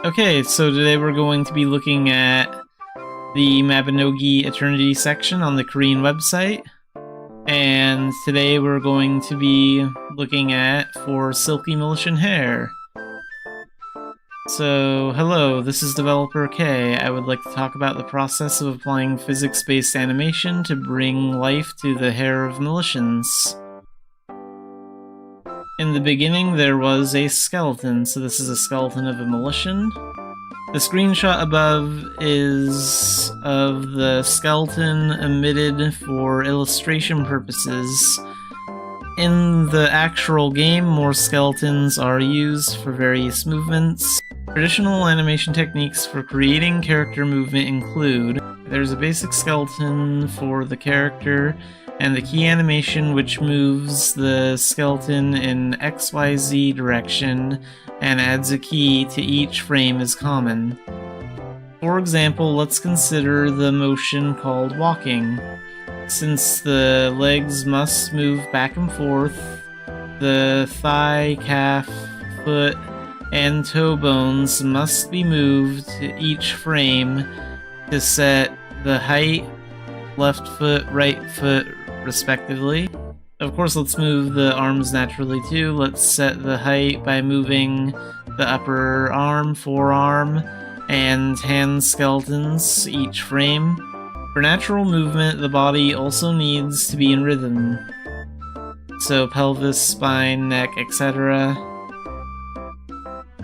Okay, so today we're going to be looking at the Mabinogi Eternity section on the Korean website. And today we're going to be looking at for silky Militian hair. So, hello, this is Developer K. I would like to talk about the process of applying physics-based animation to bring life to the hair of Militians. In the beginning, there was a skeleton, so this is a skeleton of a Militian. The screenshot above is of the skeleton omitted for illustration purposes. In the actual game, more skeletons are used for various movements. Traditional animation techniques for creating character movement include: there's a basic skeleton for the character, and the key animation which moves the skeleton in XYZ direction and adds a key to each frame is common. For example, let's consider the motion called walking. Since the legs must move back and forth, the thigh, calf, foot, and toe bones must be moved each frame to set the height, left foot, right foot, respectively. Of course, let's move the arms naturally too. Let's set the height by moving the upper arm, forearm, and hand skeletons each frame. For natural movement, the body also needs to be in rhythm. So pelvis, spine, neck, etc.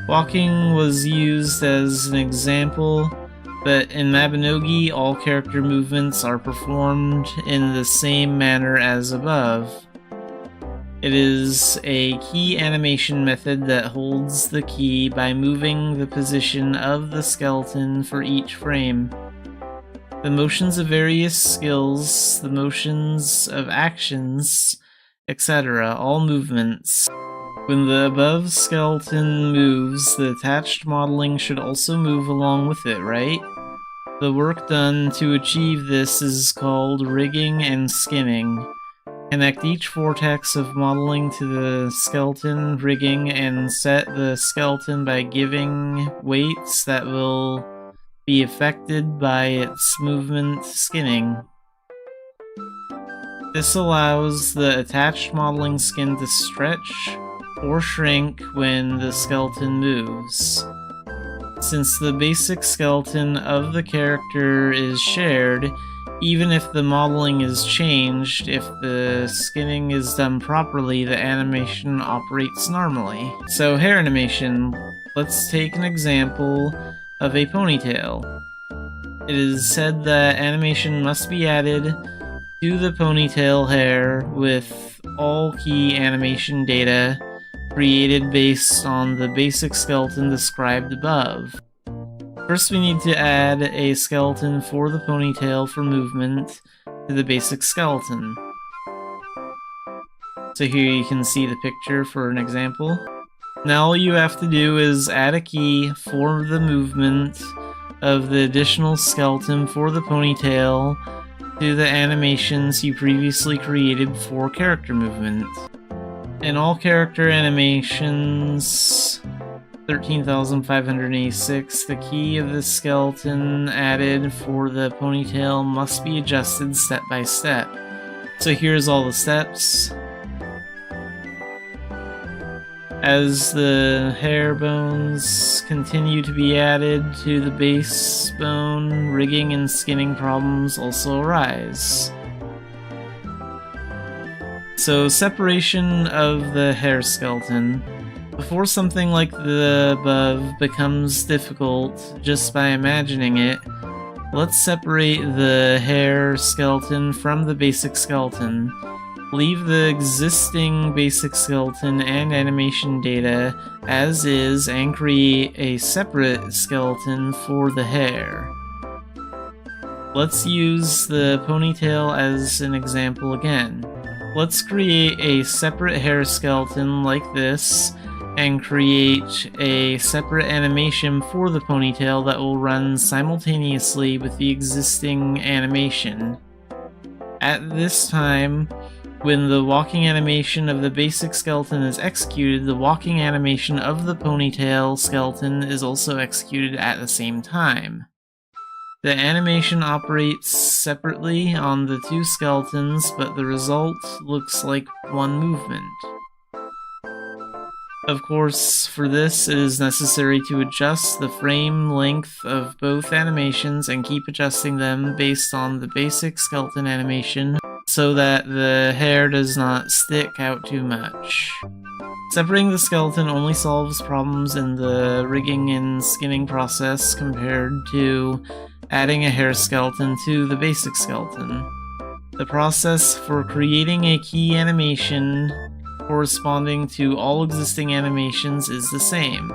Walking was used as an example, but in Mabinogi, all character movements are performed in the same manner as above. It is a key animation method that holds the key by moving the position of the skeleton for each frame. The motions of various skills, the motions of actions, etc., all movements. When the above skeleton moves, the attached modeling should also move along with it, right? The work done to achieve this is called rigging and skinning. Connect each vortex of modeling to the skeleton rigging and set the skeleton by giving weights that will be affected by its movement skinning. This allows the attached modeling skin to stretch or shrink when the skeleton moves. Since the basic skeleton of the character is shared, even if the modeling is changed, if the skinning is done properly, the animation operates normally. So, hair animation. Let's take an example of a ponytail. It is said that animation must be added to the ponytail hair with all key animation data created based on the basic skeleton described above. First, we need to add a skeleton for the ponytail for movement to the basic skeleton. So here you can see the picture for an example. Now all you have to do is add a key for the movement of the additional skeleton for the ponytail to the animations you previously created for character movement. In all character animations 13,586, the key of the skeleton added for the ponytail must be adjusted step by step. So here's all the steps. As the hair bones continue to be added to the base bone, rigging and skinning problems also arise. So, separation of the hair skeleton. Before something like the above becomes difficult just by imagining it, let's separate the hair skeleton from the basic skeleton. Leave the existing basic skeleton and animation data as is and create a separate skeleton for the hair. Let's use the ponytail as an example again. Let's create a separate hair skeleton like this and create a separate animation for the ponytail that will run simultaneously with the existing animation. At this time, When the walking animation of the basic skeleton is executed, the walking animation of the ponytail skeleton is also executed at the same time. The animation operates separately on the two skeletons, but the result looks like one movement. Of course, for this, it is necessary to adjust the frame length of both animations and keep adjusting them based on the basic skeleton animation so that the hair does not stick out too much. Separating the skeleton only solves problems in the rigging and skinning process compared to adding a hair skeleton to the basic skeleton. The process for creating a key animation corresponding to all existing animations is the same.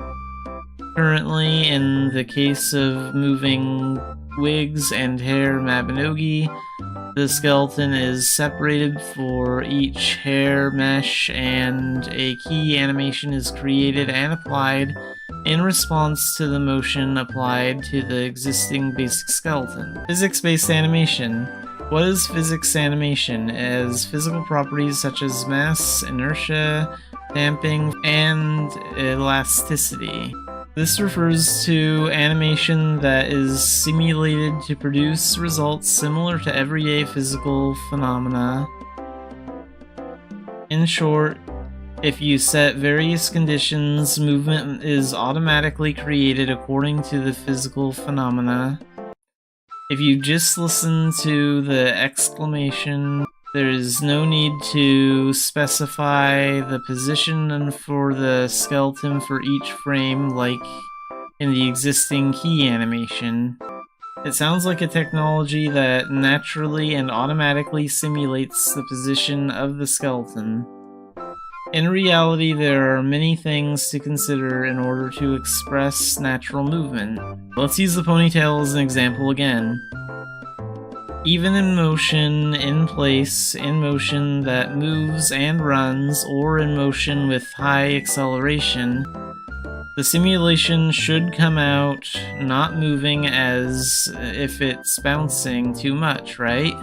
Currently, in the case of moving wigs and hair Mabinogi, the skeleton is separated for each hair mesh, and a key animation is created and applied in response to the motion applied to the existing basic skeleton. Physics-based animation. What is physics animation? It has physical properties such as mass, inertia, damping, and elasticity. This refers to animation that is simulated to produce results similar to everyday physical phenomena. In short, if you set various conditions, movement is automatically created according to the physical phenomena. If you just listen to the exclamation, there is no need to specify the position for the skeleton for each frame like in the existing key animation. It sounds like a technology that naturally and automatically simulates the position of the skeleton. In reality, there are many things to consider in order to express natural movement. Let's use the ponytail as an example again. Even in motion, in place, in motion that moves and runs, or in motion with high acceleration, the simulation should come out not moving as if it's bouncing too much, right?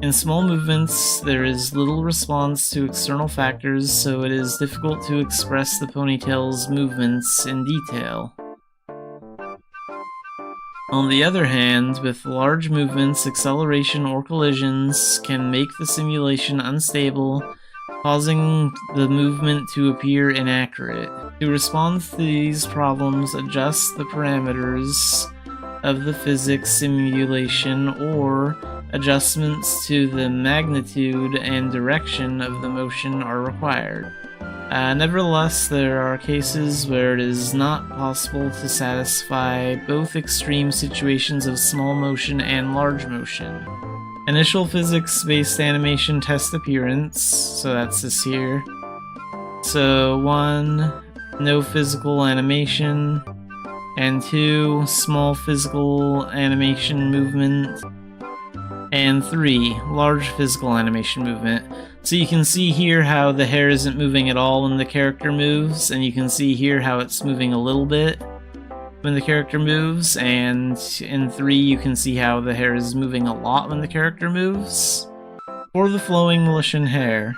In small movements, there is little response to external factors, so it is difficult to express the ponytail's movements in detail. On the other hand, with large movements, acceleration or collisions can make the simulation unstable, causing the movement to appear inaccurate. To respond to these problems, adjust the parameters of the physics simulation, or adjustments to the magnitude and direction of the motion are required. Nevertheless, there are cases where it is not possible to satisfy both extreme situations of small motion and large motion. Initial physics-based animation test appearance, so that's this here. So 1, no physical animation, and 2, small physical animation movement, and 3, large physical animation movement. So you can see here how the hair isn't moving at all when the character moves, and you can see here how it's moving a little bit when the character moves, and in 3 you can see how the hair is moving a lot when the character moves. For the flowing Malaysian hair,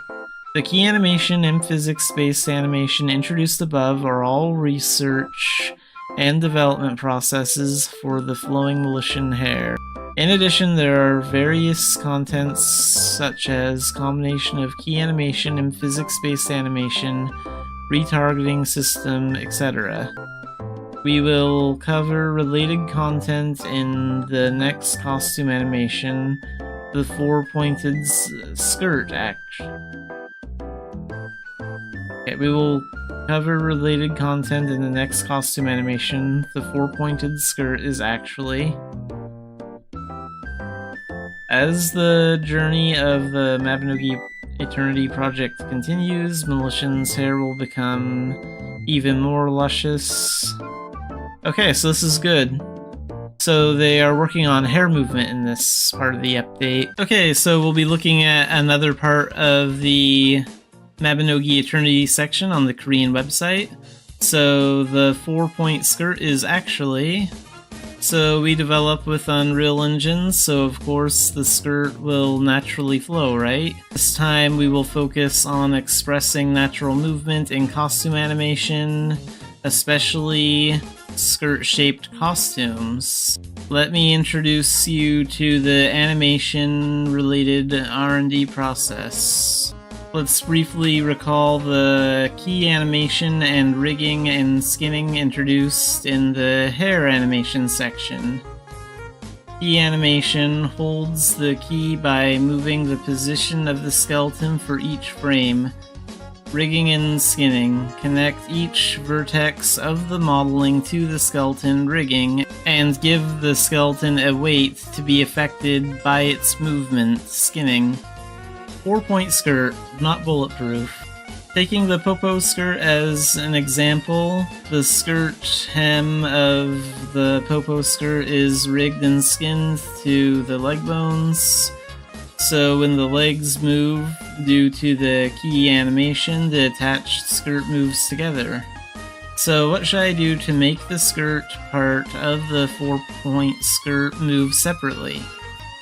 the key animation and physics-based animation introduced above are all research and development processes for the flowing Malaysian hair. In addition, there are various contents such as combination of key animation and physics-based animation, retargeting system, etc. We will cover related content in the next costume animation, the 4-pointed skirt action. Okay, we will cover related content in the next costume animation. The 4-pointed skirt is actually... As the journey of the Mabinogi Eternity project continues, Malaysian's hair will become even more luscious. Okay, so this is good. So they are working on hair movement in this part of the update. Okay, so we'll be looking at another part of the Mabinogi Eternity section on the Korean website. So the 4-point skirt is actually So we develop with Unreal Engine, so of course the skirt will naturally flow, right? This time we will focus on expressing natural movement in costume animation, especially skirt-shaped costumes. Let me introduce you to the animation-related R&D process. Let's briefly recall the key animation and rigging and skinning introduced in the hair animation section. Key animation holds the key by moving the position of the skeleton for each frame. Rigging and skinning connect each vertex of the modeling to the skeleton rigging and give the skeleton a weight to be affected by its movement. Skinning. 4-point skirt, not bulletproof. Taking the popo skirt as an example, the skirt hem of the popo skirt is rigged and skinned to the leg bones, so when the legs move due to the key animation, the attached skirt moves together. So what should I do to make the skirt part of the 4-point skirt move separately?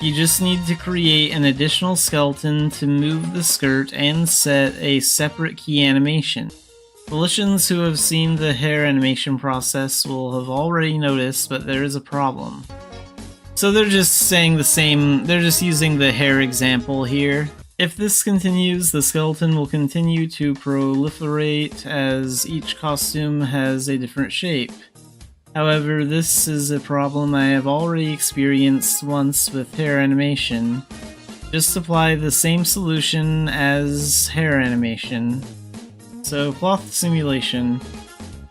You just need to create an additional skeleton to move the skirt and set a separate key animation. Volitions who have seen the hair animation process will have already noticed, but there is a problem. So they're just saying the same, they're just using the hair example here. If this continues, the skeleton will continue to proliferate as each costume has a different shape. However, this is a problem I have already experienced once with hair animation. Just apply the same solution as hair animation. So, cloth simulation.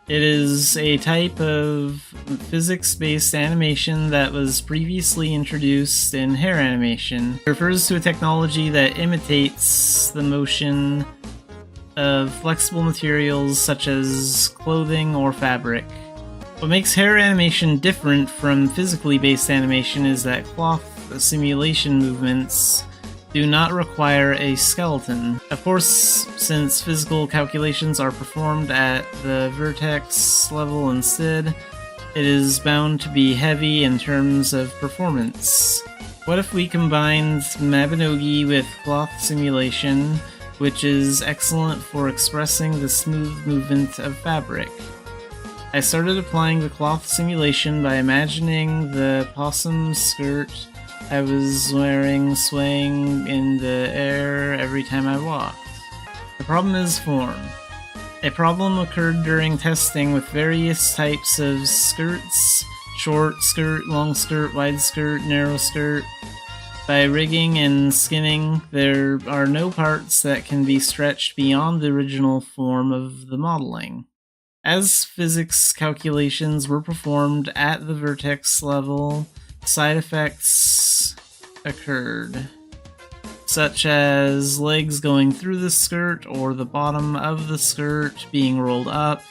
It is a type of physics-based animation that was previously introduced in hair animation. It refers to a technology that imitates the motion of flexible materials such as clothing or fabric. What makes hair animation different from physically based animation is that cloth simulation movements do not require a skeleton. Of course, since physical calculations are performed at the vertex level instead, it is bound to be heavy in terms of performance. What if we combined Mabinogi with cloth simulation, which is excellent for expressing the smooth movement of fabric? I started applying the cloth simulation by imagining the possum skirt I was wearing swaying in the air every time I walked. The problem is form. A problem occurred during testing with various types of skirts: short skirt, long skirt, wide skirt, narrow skirt. By rigging and skinning, there are no parts that can be stretched beyond the original form of the modeling. As physics calculations were performed at the vertex level, side effects occurred, such as legs going through the skirt or the bottom of the skirt being rolled up.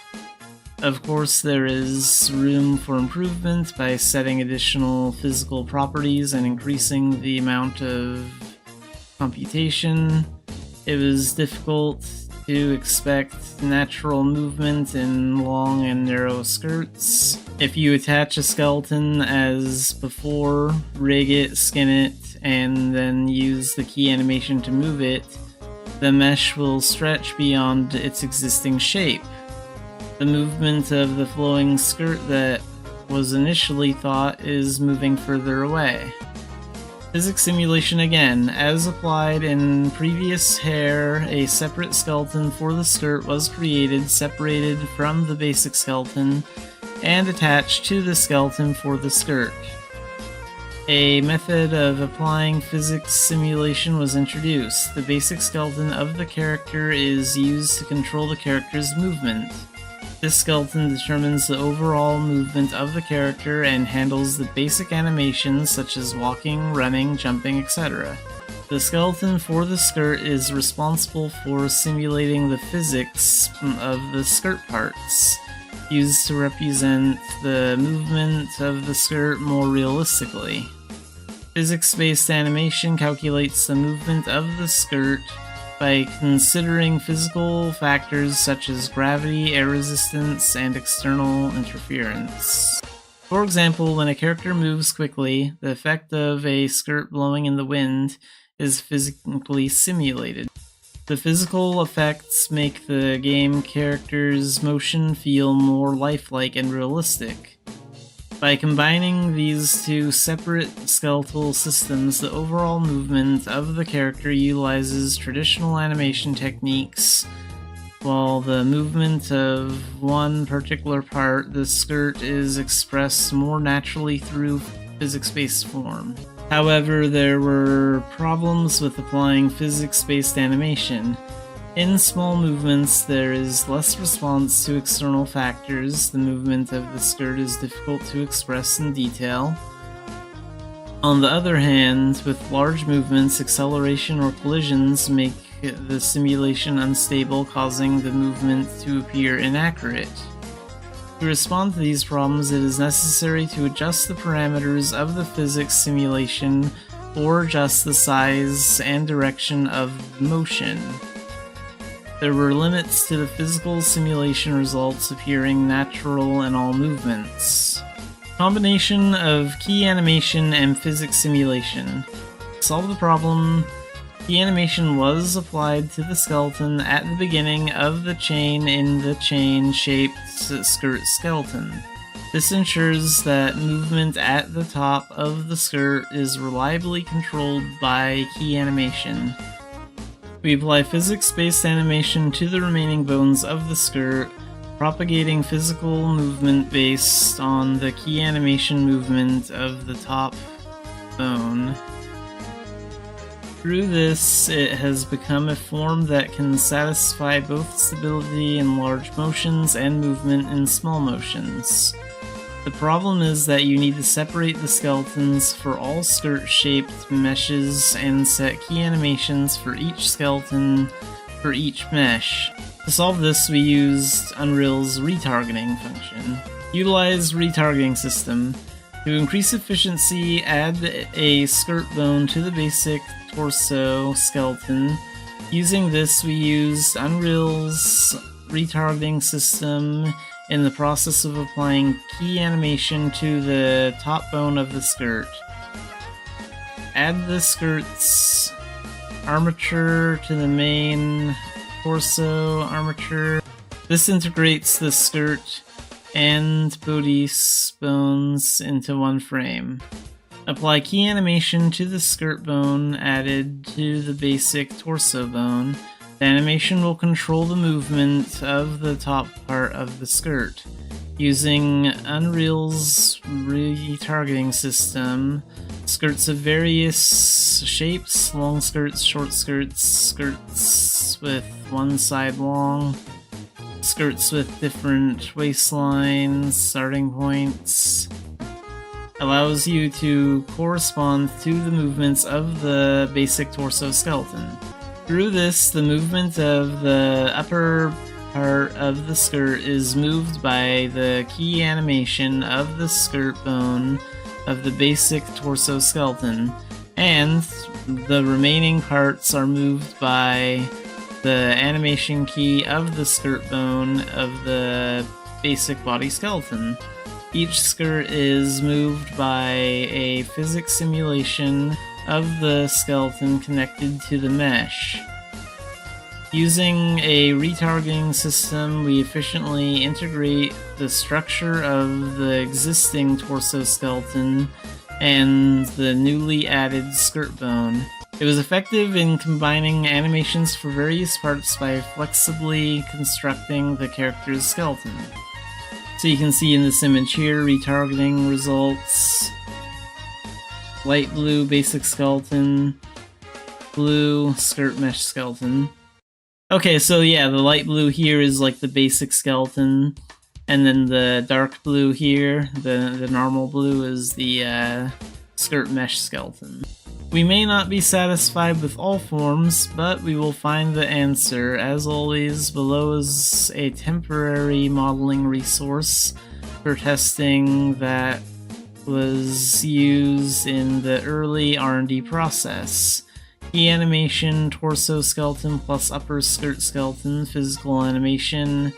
Of course, there is room for improvement by setting additional physical properties and increasing the amount of computation. It was difficult to expect natural movement in long and narrow skirts. If you attach a skeleton as before, rig it, skin it, and then use the key animation to move it, the mesh will stretch beyond its existing shape. The movement of the flowing skirt that was initially thought is moving further away. Physics simulation again. As applied in previous hair, a separate skeleton for the skirt was created, separated from the basic skeleton, and attached to the skeleton for the skirt. A method of applying physics simulation was introduced. The basic skeleton of the character is used to control the character's movement. This skeleton determines the overall movement of the character and handles the basic animations such as walking, running, jumping, etc. The skeleton for the skirt is responsible for simulating the physics of the skirt parts, used to represent the movement of the skirt more realistically. Physics-based animation calculates the movement of the skirt by considering physical factors such as gravity, air resistance, and external interference. For example, when a character moves quickly, the effect of a skirt blowing in the wind is physically simulated. The physical effects make the game character's motion feel more lifelike and realistic. By combining these two separate skeletal systems, the overall movement of the character utilizes traditional animation techniques, while the movement of one particular part, the skirt, is expressed more naturally through physics-based form. However, there were problems with applying physics-based animation. In small movements, there is less response to external factors. The movement of the skirt is difficult to express in detail. On the other hand, with large movements, acceleration or collisions make the simulation unstable, causing the movement to appear inaccurate. To respond to these problems, it is necessary to adjust the parameters of the physics simulation or adjust the size and direction of motion. There were limits to the physical simulation results appearing natural in all movements. Combination of key animation and physics simulation. To solve the problem, key animation was applied to the skeleton at the beginning of the chain in the chain-shaped skirt skeleton. This ensures that movement at the top of the skirt is reliably controlled by key animation. We apply physics-based animation to the remaining bones of the skirt, propagating physical movement based on the key animation movement of the top bone. Through this, it has become a form that can satisfy both stability in large motions and movement in small motions. The problem is that you need to separate the skeletons for all skirt-shaped meshes and set key animations for each skeleton for each mesh. To solve this, we used Unreal's retargeting function. Utilize retargeting system. To increase efficiency, add a skirt bone to the basic torso skeleton. Using this, we used Unreal's retargeting system in the process of applying key animation to the top bone of the skirt. Add the skirt's armature to the main torso armature. This integrates the skirt and bodice bones into one frame. Apply key animation to the skirt bone added to the basic torso bone. The animation will control the movement of the top part of the skirt. Using Unreal's retargeting system, skirts of various shapes, long skirts, short skirts, skirts with one side long, skirts with different waistlines, starting points, allows you to correspond to the movements of the basic torso skeleton. Through this, the movement of the upper part of the skirt is moved by the key animation of the skirt bone of the basic torso skeleton, and the remaining parts are moved by the animation key of the skirt bone of the basic body skeleton. Each skirt is moved by a physics simulation of the skeleton connected to the mesh. Using a retargeting system, we efficiently integrate the structure of the existing torso skeleton and the newly added skirt bone. It was effective in combining animations for various parts by flexibly constructing the character's skeleton. So you can see in this image here, retargeting results. Light blue basic skeleton, blue skirt mesh skeleton. Okay, so yeah, the light blue here is like the basic skeleton, and then the dark blue here, the normal blue, is the skirt mesh skeleton. We may not be satisfied with all forms, but we will find the answer. As always, below is a temporary modeling resource for testing that was used in the early R&D process. Key animation, torso skeleton plus upper skirt skeleton, physical animation,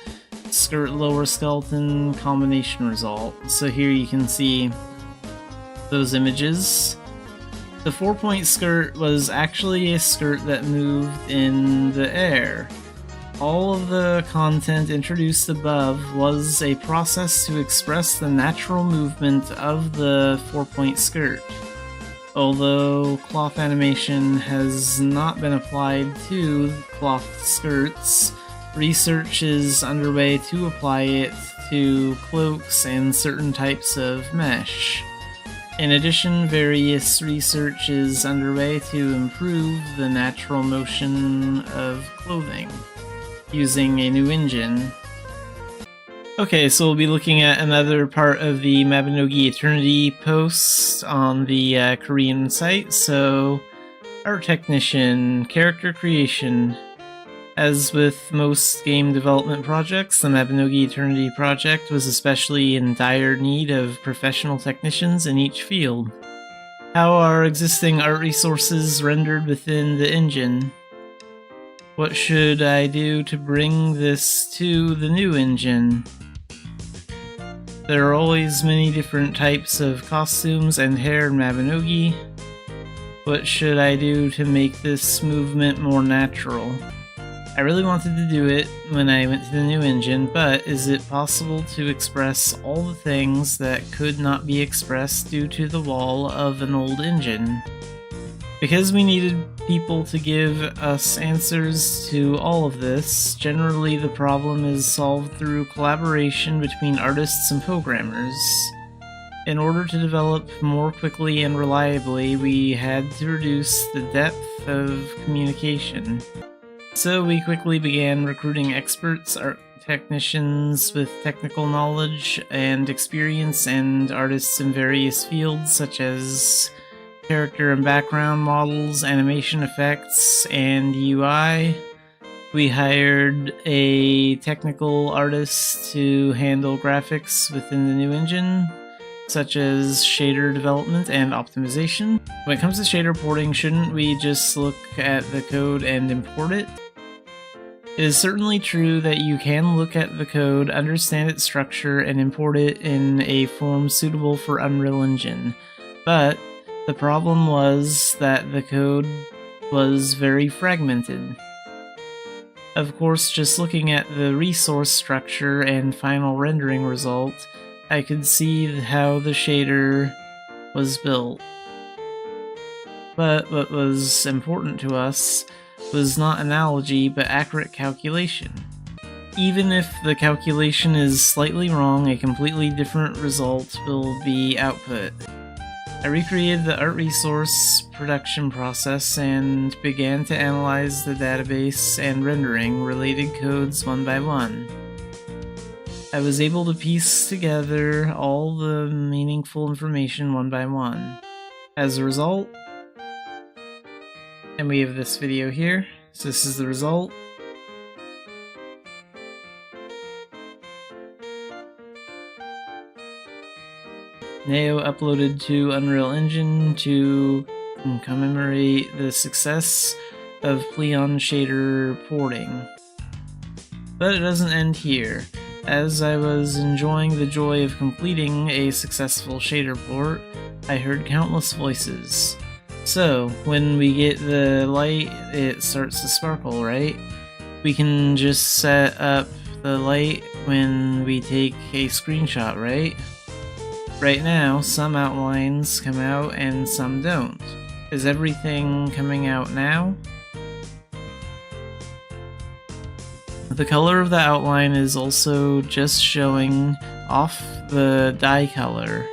skirt lower skeleton combination result. So here you can see those images. The 4-point skirt was actually a skirt that moved in the air. All of the content introduced above was a process to express the natural movement of the 4-point skirt. Although cloth animation has not been applied to cloth skirts, research is underway to apply it to cloaks and certain types of mesh. In addition, various research is underway to improve the natural motion of clothing using a new engine. Okay, so we'll be looking at another part of the Mabinogi Eternity post on the Korean site. So, art technician, character creation. As with most game development projects, the Mabinogi Eternity project was especially in dire need of professional technicians in each field. How are existing art resources rendered within the engine? What should I do to bring this to the new engine? There are always many different types of costumes and hair in Mabinogi. What should I do to make this movement more natural? I really wanted to do it when I went to the new engine, but is it possible to express all the things that could not be expressed due to the wall of an old engine? Because we needed people to give us answers to all of this, generally the problem is solved through collaboration between artists and programmers. In order to develop more quickly and reliably, we had to reduce the depth of communication. So we quickly began recruiting experts, art technicians with technical knowledge and experience, and artists in various fields such as character and background models, animation effects, and UI. We hired a technical artist to handle graphics within the new engine, such as shader development and optimization. When it comes to shader porting, shouldn't we just look at the code and import it? It is certainly true that you can look at the code, understand its structure, and import it in a form suitable for Unreal Engine, but the problem was that the code was very fragmented. Of course, just looking at the resource structure and final rendering result, I could see how the shader was built. But what was important to us was not analogy, but accurate calculation. Even if the calculation is slightly wrong, a completely different result will be output. I recreated the art resource production process and began to analyze the database and rendering related codes one by one. I was able to piece together all the meaningful information one by one. As a result, and we have this video here, so this is the result. Neo uploaded to Unreal Engine to commemorate the success of Pleon shader porting. But it doesn't end here. As I was enjoying the joy of completing a successful shader port, I heard countless voices. So, when we get the light, it starts to sparkle, right? We can just set up the light when we take a screenshot, right? Right now, some outlines come out and some don't. Is everything coming out now? The color of the outline is also just showing off the dye color.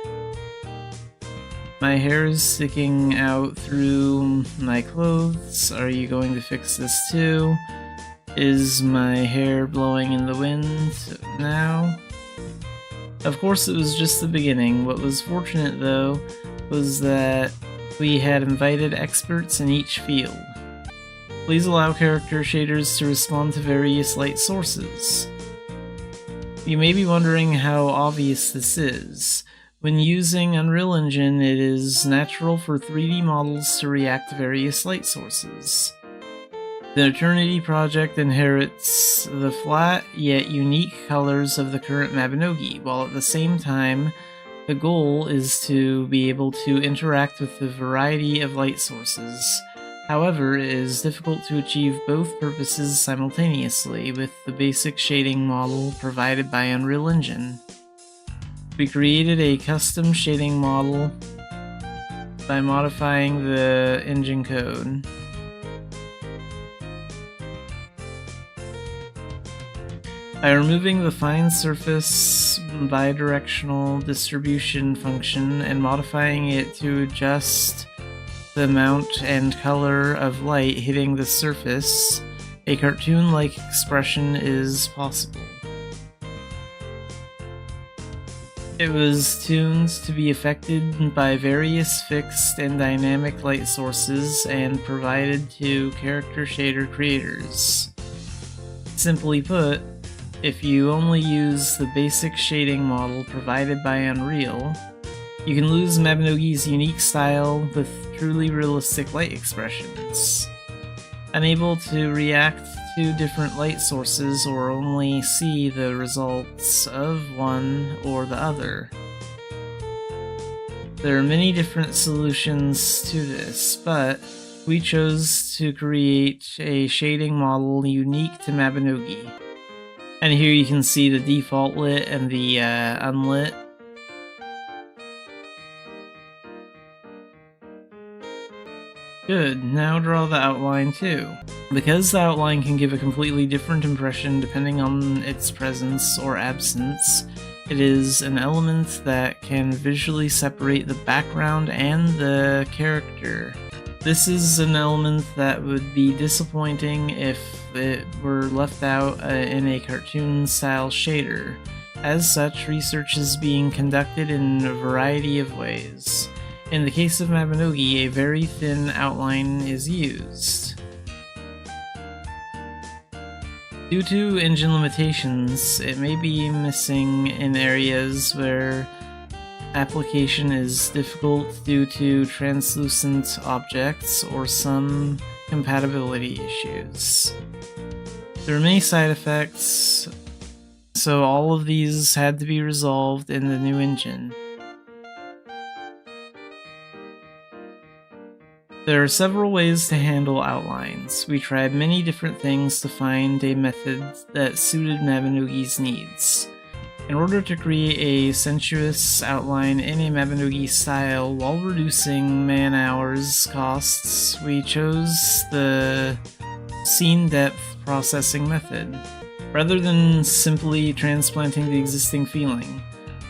My hair is sticking out through my clothes. Are you going to fix this too? Is my hair blowing in the wind now? Of course, it was just the beginning. What was fortunate, though, was that we had invited experts in each field. Please allow character shaders to respond to various light sources. You may be wondering how obvious this is. When using Unreal Engine, it is natural for 3D models to react to various light sources. The Eternity project inherits the flat yet unique colors of the current Mabinogi, while at the same time, the goal is to be able to interact with a variety of light sources. However, it is difficult to achieve both purposes simultaneously with the basic shading model provided by Unreal Engine. We created a custom shading model by modifying the engine code. By removing the fine surface bidirectional distribution function and modifying it to adjust the amount and color of light hitting the surface, a cartoon-like expression is possible. It was tuned to be affected by various fixed and dynamic light sources and provided to character shader creators. Simply put, if you only use the basic shading model provided by Unreal, you can lose Mabinogi's unique style with truly realistic light expressions. Unable to react to different light sources or only see the results of one or the other. There are many different solutions to this, but we chose to create a shading model unique to Mabinogi. And here you can see the default lit and the unlit. Good, now draw the outline too. Because the outline can give a completely different impression depending on its presence or absence, it is an element that can visually separate the background and the character. This is an element that would be disappointing if it were left out in a cartoon-style shader. As such, research is being conducted in a variety of ways. In the case of Mabinogi, a very thin outline is used. Due to engine limitations, it may be missing in areas where application is difficult due to translucent objects or some compatibility issues. There are many side effects, so all of these had to be resolved in the new engine. There are several ways to handle outlines. We tried many different things to find a method that suited Mabinogi's needs. In order to create a sensuous outline in a Mabinogi style while reducing man-hours costs, we chose the scene depth processing method, rather than simply transplanting the existing feeling,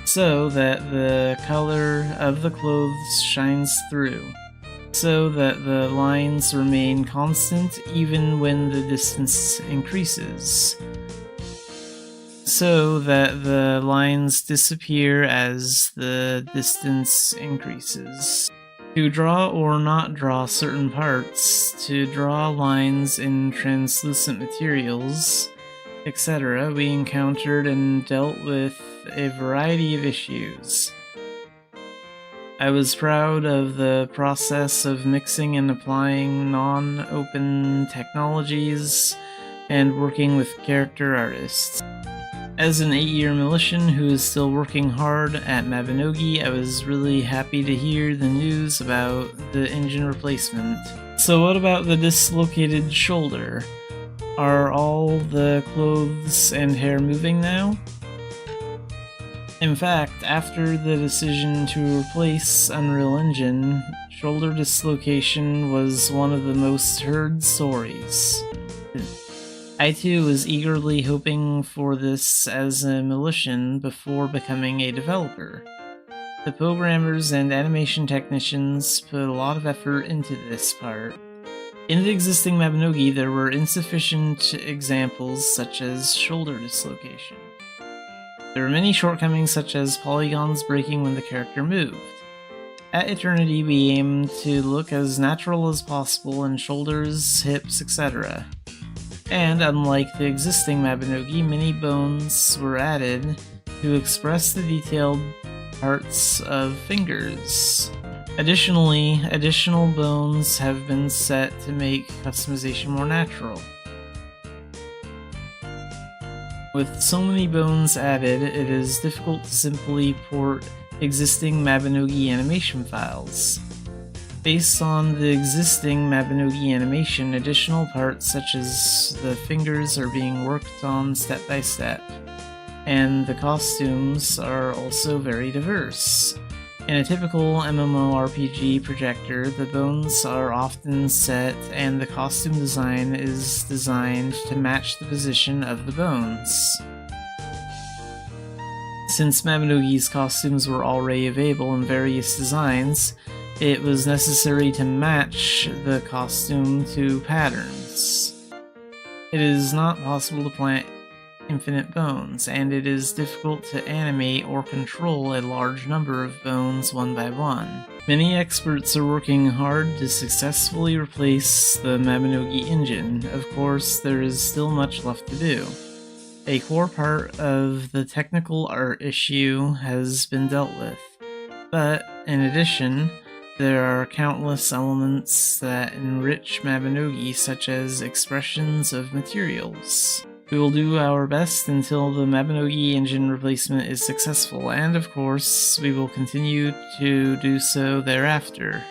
so that the color of the clothes shines through, so that the lines remain constant even when the distance increases, so that the lines disappear as the distance increases. To draw or not draw certain parts, to draw lines in translucent materials, etc., we encountered and dealt with a variety of issues. I was proud of the process of mixing and applying non-open technologies and working with character artists. As an 8-year Militian who is still working hard at Mabinogi, I was really happy to hear the news about the engine replacement. So what about the dislocated shoulder? Are all the clothes and hair moving now? In fact, after the decision to replace Unreal Engine, shoulder dislocation was one of the most heard stories. I too was eagerly hoping for this as a Militian before becoming a developer. The programmers and animation technicians put a lot of effort into this part. In the existing Mabinogi, there were insufficient examples such as shoulder dislocation. There were many shortcomings such as polygons breaking when the character moved. At Eternity, we aimed to look as natural as possible in shoulders, hips, etc. And unlike the existing Mabinogi, many bones were added to express the detailed parts of fingers. Additionally, additional bones have been set to make customization more natural. With so many bones added, it is difficult to simply port existing Mabinogi animation files. Based on the existing Mabinogi animation, additional parts such as the fingers are being worked on step by step, and the costumes are also very diverse. In a typical MMORPG projector, the bones are often set and the costume design is designed to match the position of the bones. Since Mabinogi's costumes were already available in various designs, it was necessary to match the costume to patterns. It is not possible to plant infinite bones, and it is difficult to animate or control a large number of bones one by one. Many experts are working hard to successfully replace the Mabinogi engine. Of course, there is still much left to do. A core part of the technical art issue has been dealt with, but in addition, there are countless elements that enrich Mabinogi, such as expressions of materials. We will do our best until the Mabinogi engine replacement is successful, and of course, we will continue to do so thereafter.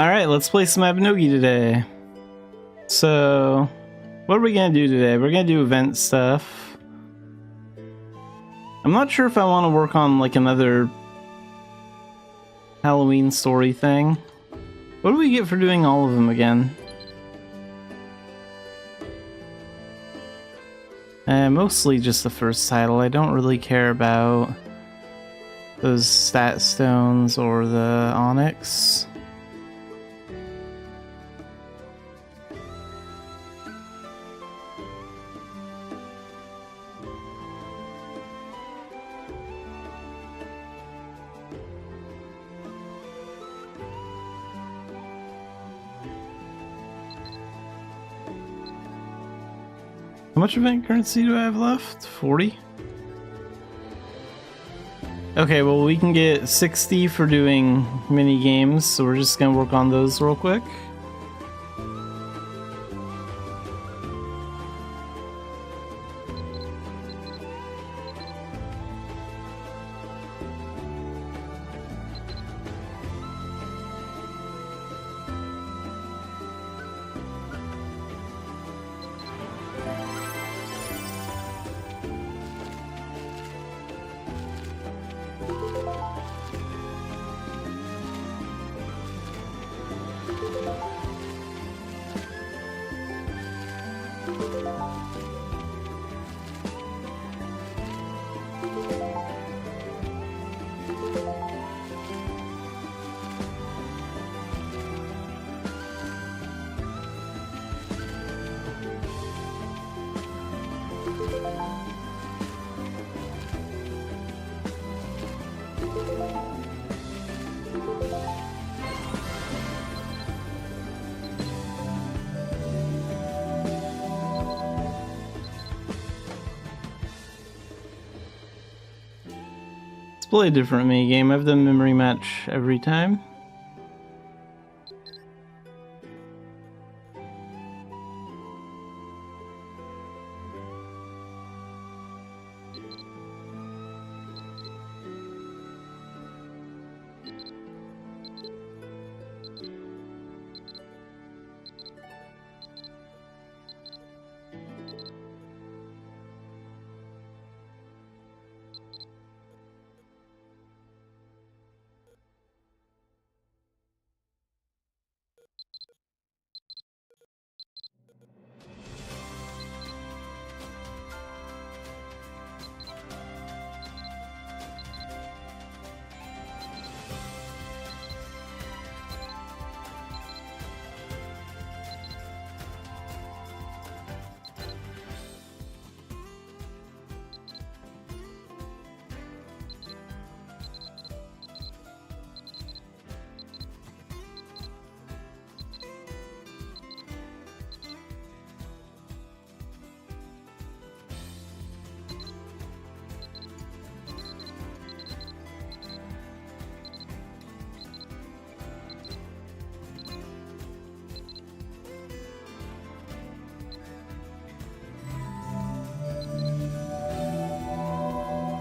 Alright, let's play some Mabinogi today. So, what are we gonna do today? We're gonna do event stuff. I'm not sure if I want to work on like another Halloween story thing. What do we get for doing all of them again? Mostly just the first title. I don't really care about those stat stones or the onyx. How much event currency do I have left? 40? Okay, well we can get 60 for doing mini games, so we're just gonna work on those real quick. Play a different minigame. I've done memory match every time.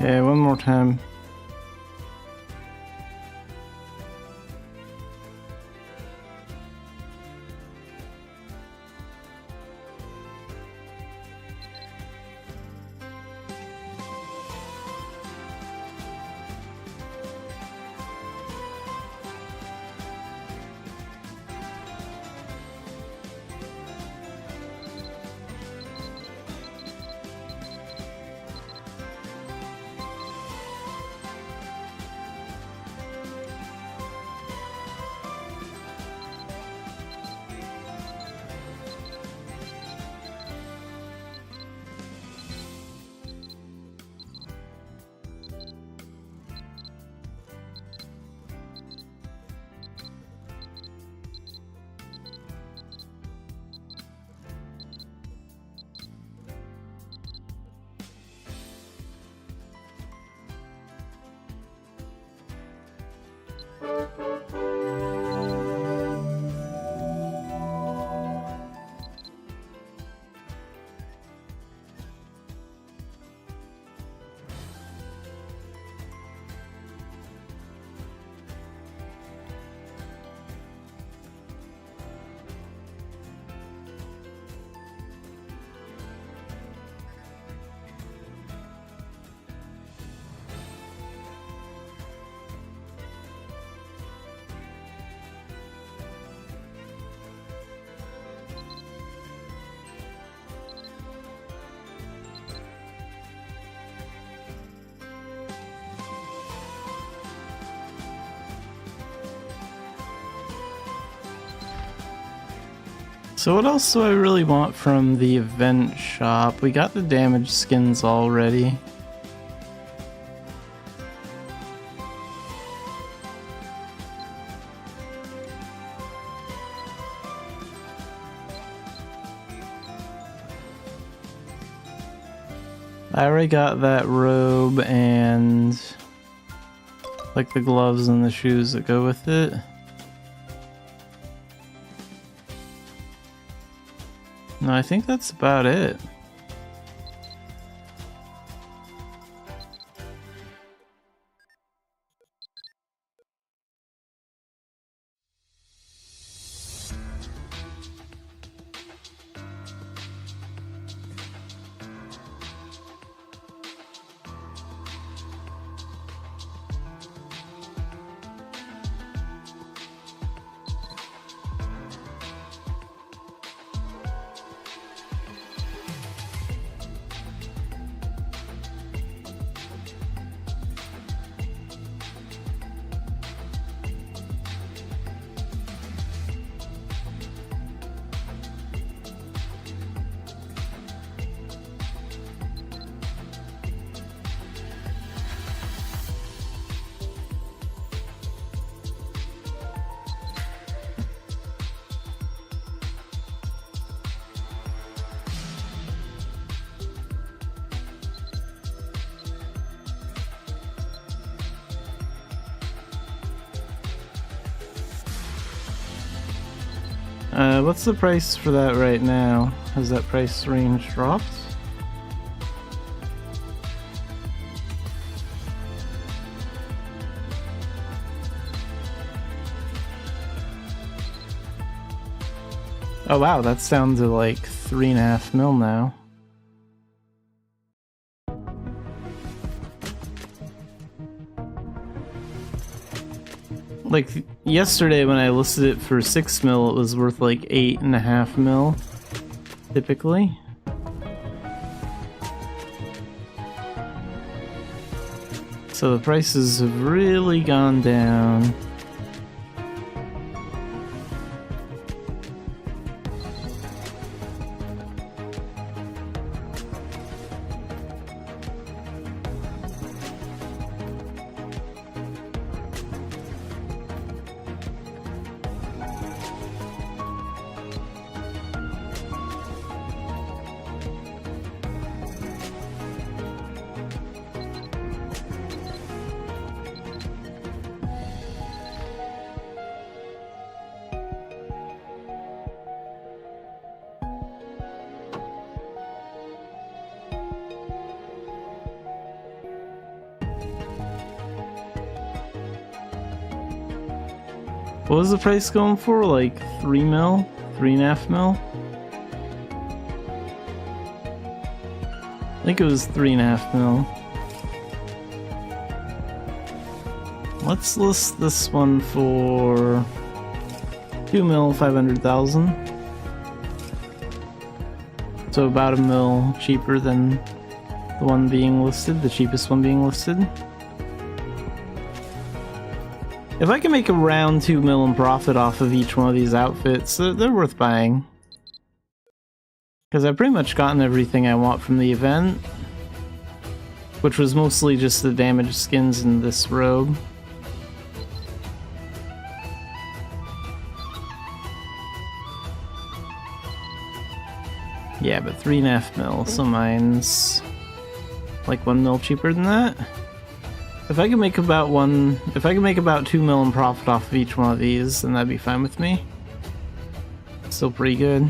Okay, one more time. So what else do I really want from the event shop? We got the damaged skins already. I already got that robe and like the gloves and the shoes that go with it. No, I think that's about it. What's the price for that right now? Has that price range dropped? Oh wow, that's down to like 3.5 mil now. Like, yesterday when I listed it for 6 mil, it was worth like 8.5 mil, typically. So the prices have really gone down. What was the price going for? Like 3 mil? 3.5 mil? I think it was 3.5 mil. Let's list this one for 2 mil 500,000. So about 1 mil cheaper than the one being listed, the cheapest one being listed. If I can make around 2 mil in profit off of each one of these outfits, they're worth buying. Because I've pretty much gotten everything I want from the event, which was mostly just the damaged skins in this robe. Yeah, but 3.5 mil, so mine's like 1 mil cheaper than that. If I can make about 2 mil in profit off of each one of these, then that'd be fine with me. Still pretty good.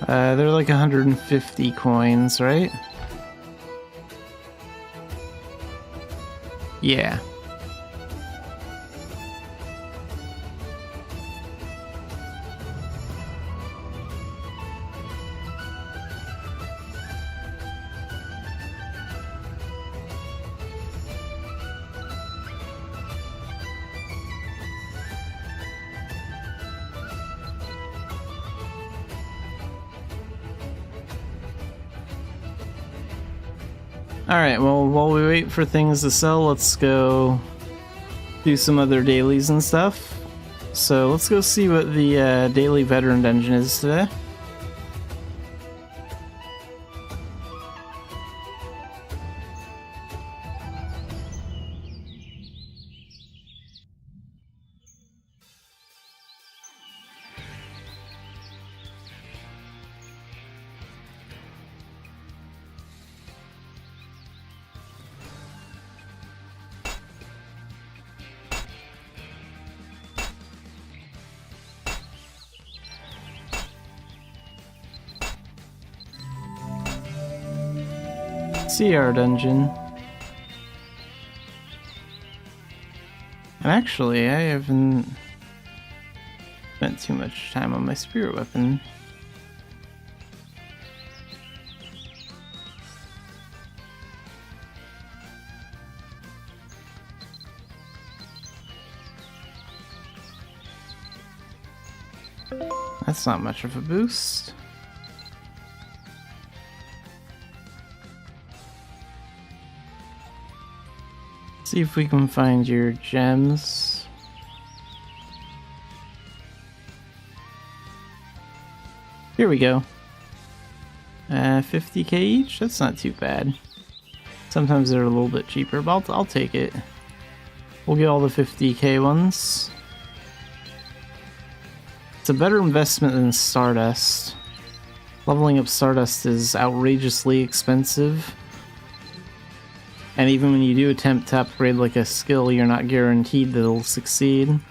They're like 150 coins, right? Yeah. Alright, well, while we wait for things to sell, let's go do some other dailies and stuff. So let's go see what the daily veteran dungeon is today. CR dungeon. And actually, I haven't spent too much time on my spirit weapon. That's not much of a boost. See if we can find your gems. Here we go. 50k each? That's not too bad. Sometimes they're a little bit cheaper, but I'll take it. We'll get all the 50k ones. It's a better investment than Stardust. Leveling up Stardust is outrageously expensive. And even when you do attempt to upgrade like a skill, you're not guaranteed that it'll succeed.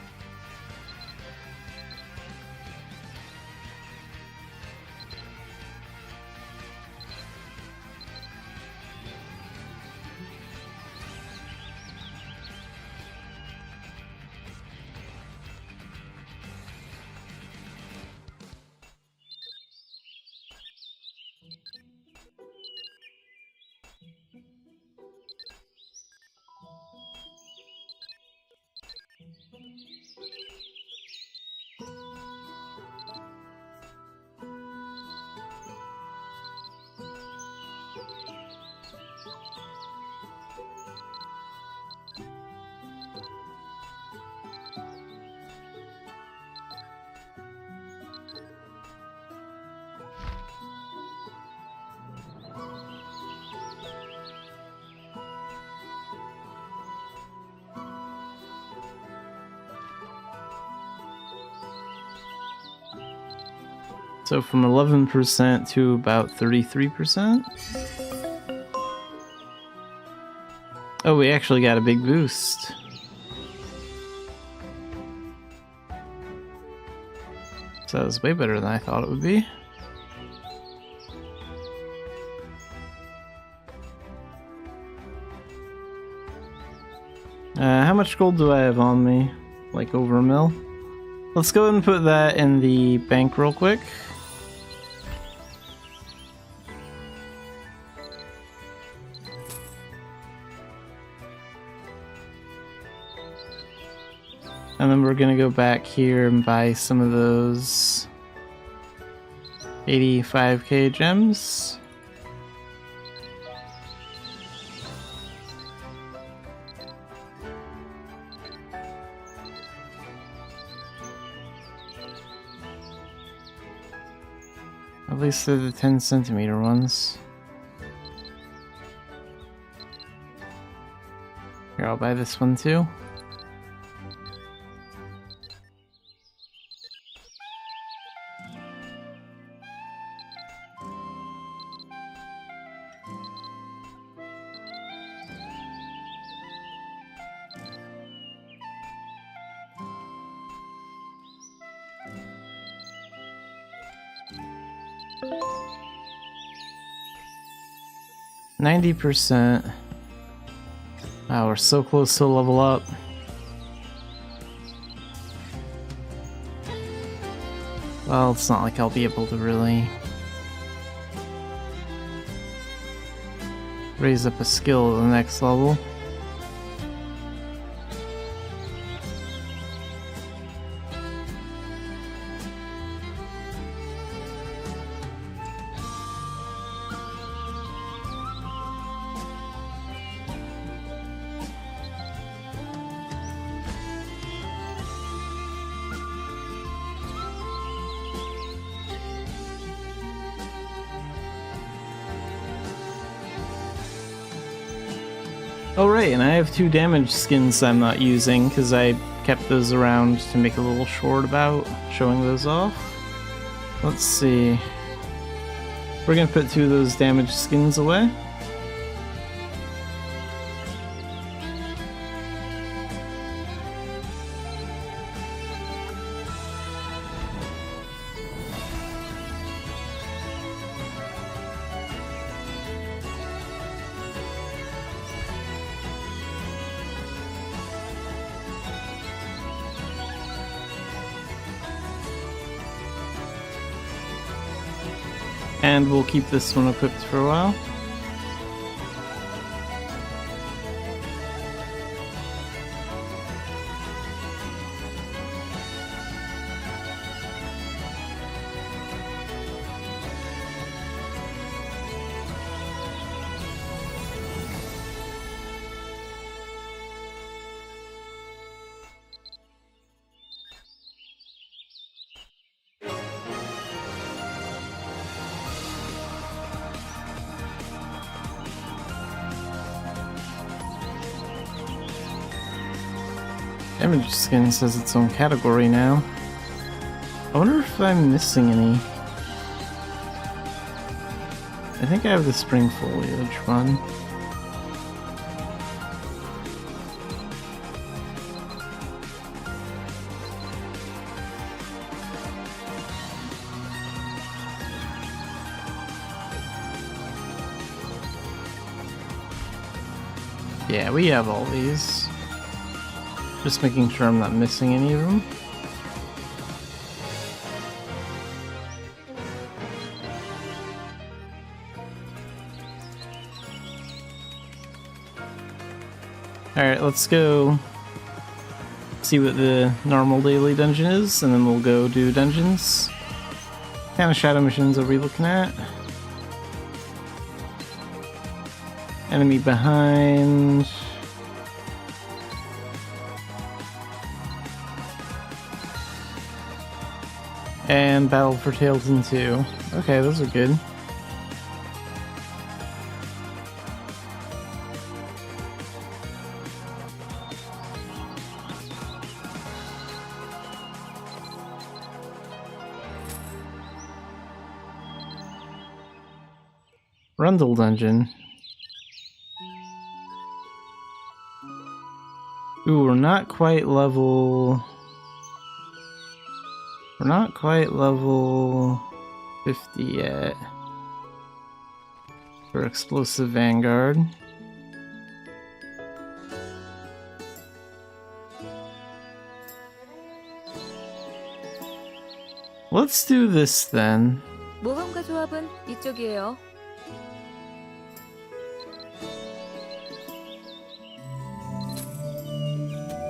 So from 11% to about 33%. Oh, we actually got a big boost. So that was way better than I thought it would be. How much gold do I have on me? Like over a mil? Let's go ahead and put that in the bank real quick. And then we're gonna go back here and buy some of those 85k gems. At least they're the 10 centimeter ones. Here, I'll buy this one too. %. Wow, we're so close to level up. Well, it's not like I'll be able to really raise up a skill at the next level. Oh right, and I have 2 damage skins I'm not using because I kept those around to make a little short about showing those off. Let's see. We're gonna put 2 of those damage skins away. And we'll keep this one equipped for a while. Damage skins has its own category now. I wonder if I'm missing any. I think I have the spring foliage one. Yeah, we have all these. Just making sure I'm not missing any of them. Alright, let's go see what the normal daily dungeon is, and then we'll go do dungeons. What kind of shadow missions are we looking at? Enemy behind. And Battle for Tailton 2. Okay, those are good. Rundle Dungeon. Ooh, we're not quite level 50 yet for Explosive Vanguard. Let's do this then. 모험가 조합은 이쪽이에요.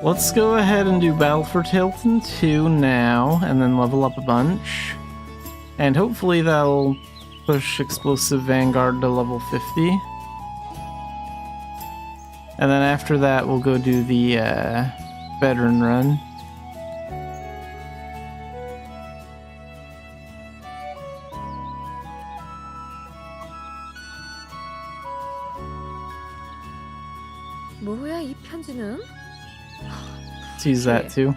Let's go ahead and do Battle for Tailton 2 now, and then level up a bunch. And hopefully that'll push Explosive Vanguard to level 50. And then after that we'll go do the veteran run. 뭐야 이 편지는? Let's use that too.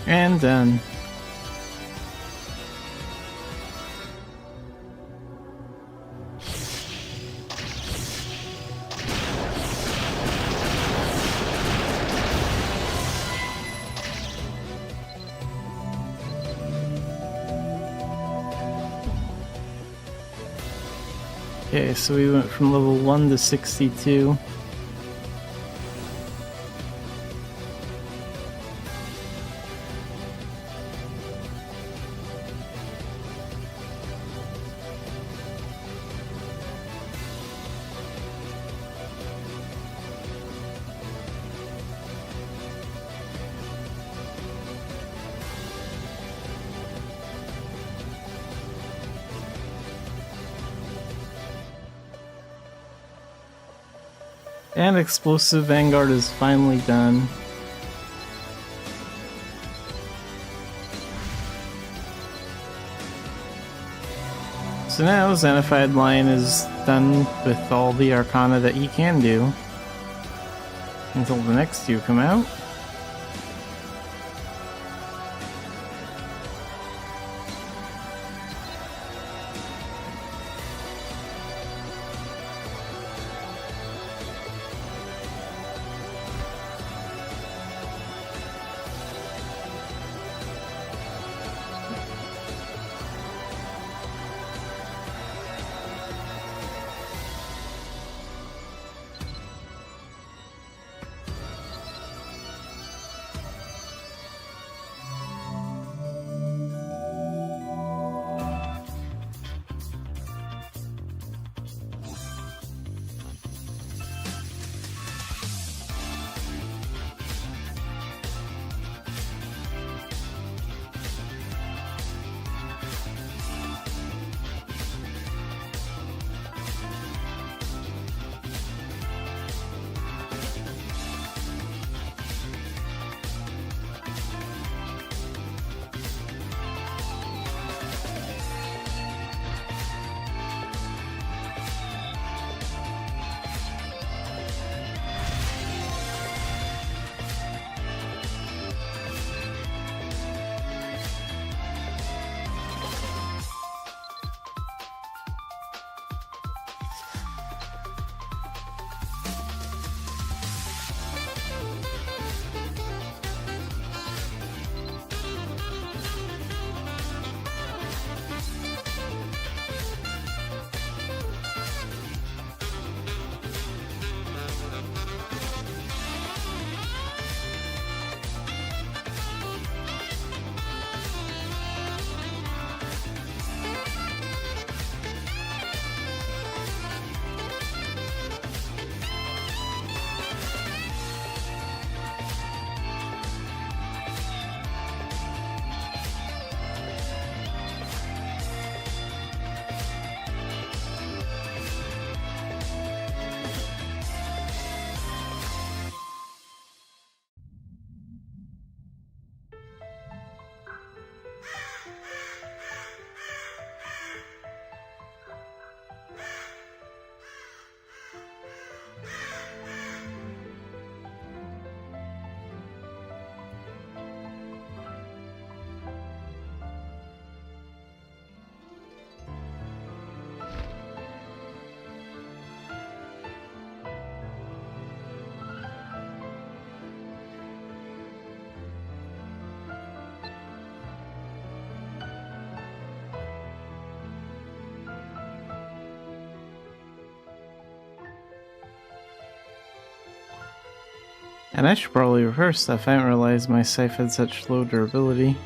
And done. Okay, so we went from level 1 to 62. And Explosive Vanguard is finally done. So now Xanafiedlion is done with all the Arcana that he can do. Until the next two come out. And I should probably reverse stuff. I didn't realize my scythe had such low durability.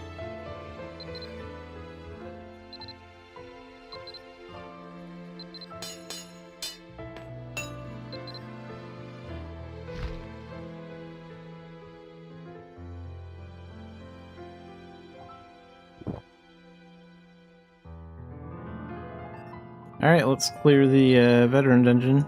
Alright, let's clear the veteran dungeon.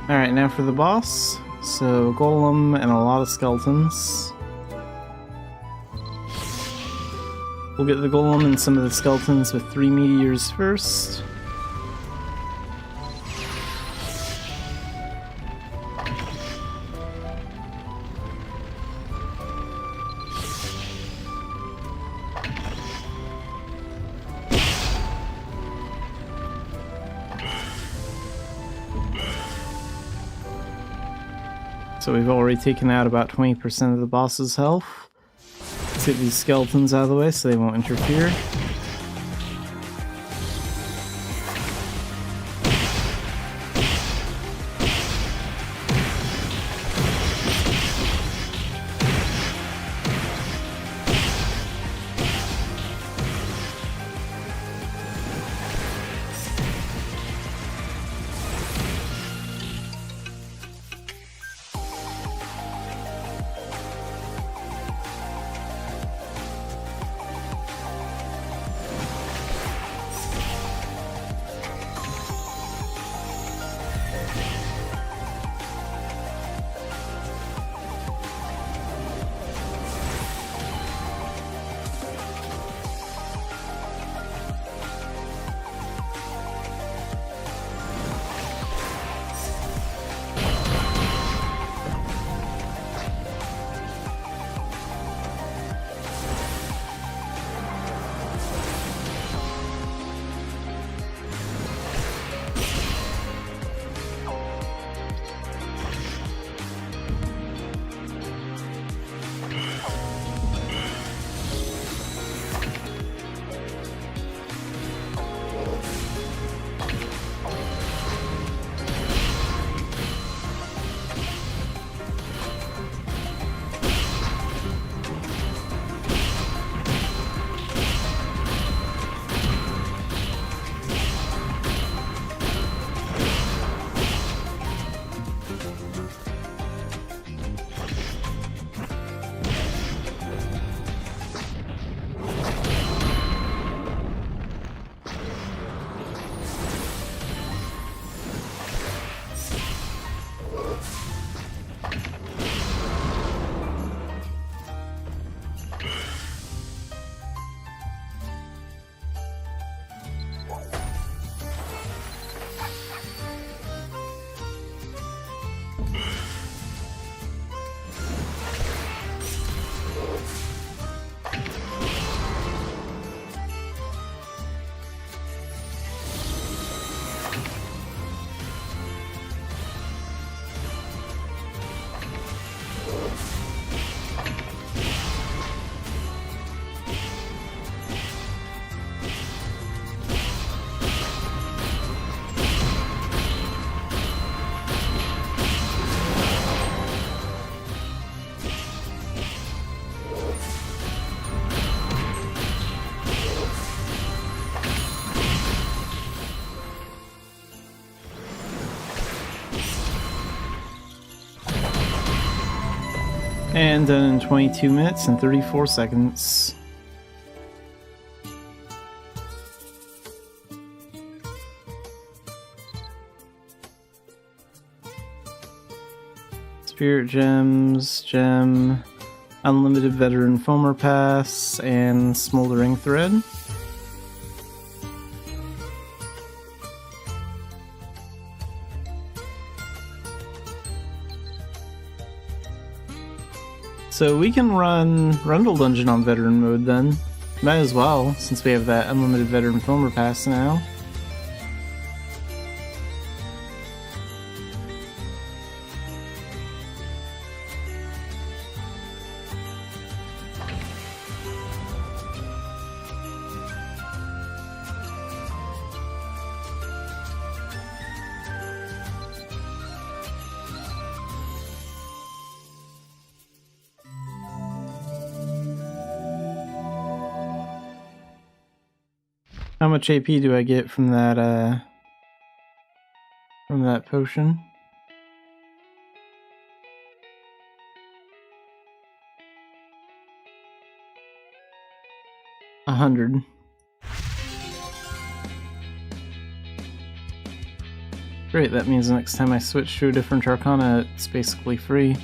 Alright, now for the boss. So, golem and a lot of skeletons. We'll get the golem and some of the skeletons with 3 meteors first. So we've already taken out about 20% of the boss's health. Let's get these skeletons out of the way so they won't interfere. And done in 22 minutes and 34 seconds. Spirit gems, gem, unlimited veteran foamer pass, and smoldering thread. So we can run Rundle Dungeon on veteran mode then. Might as well, since we have that unlimited veteran foamer pass now. How much AP do I get from that potion? 100. Great, that means next time I switch to a different Arcana, it's basically free.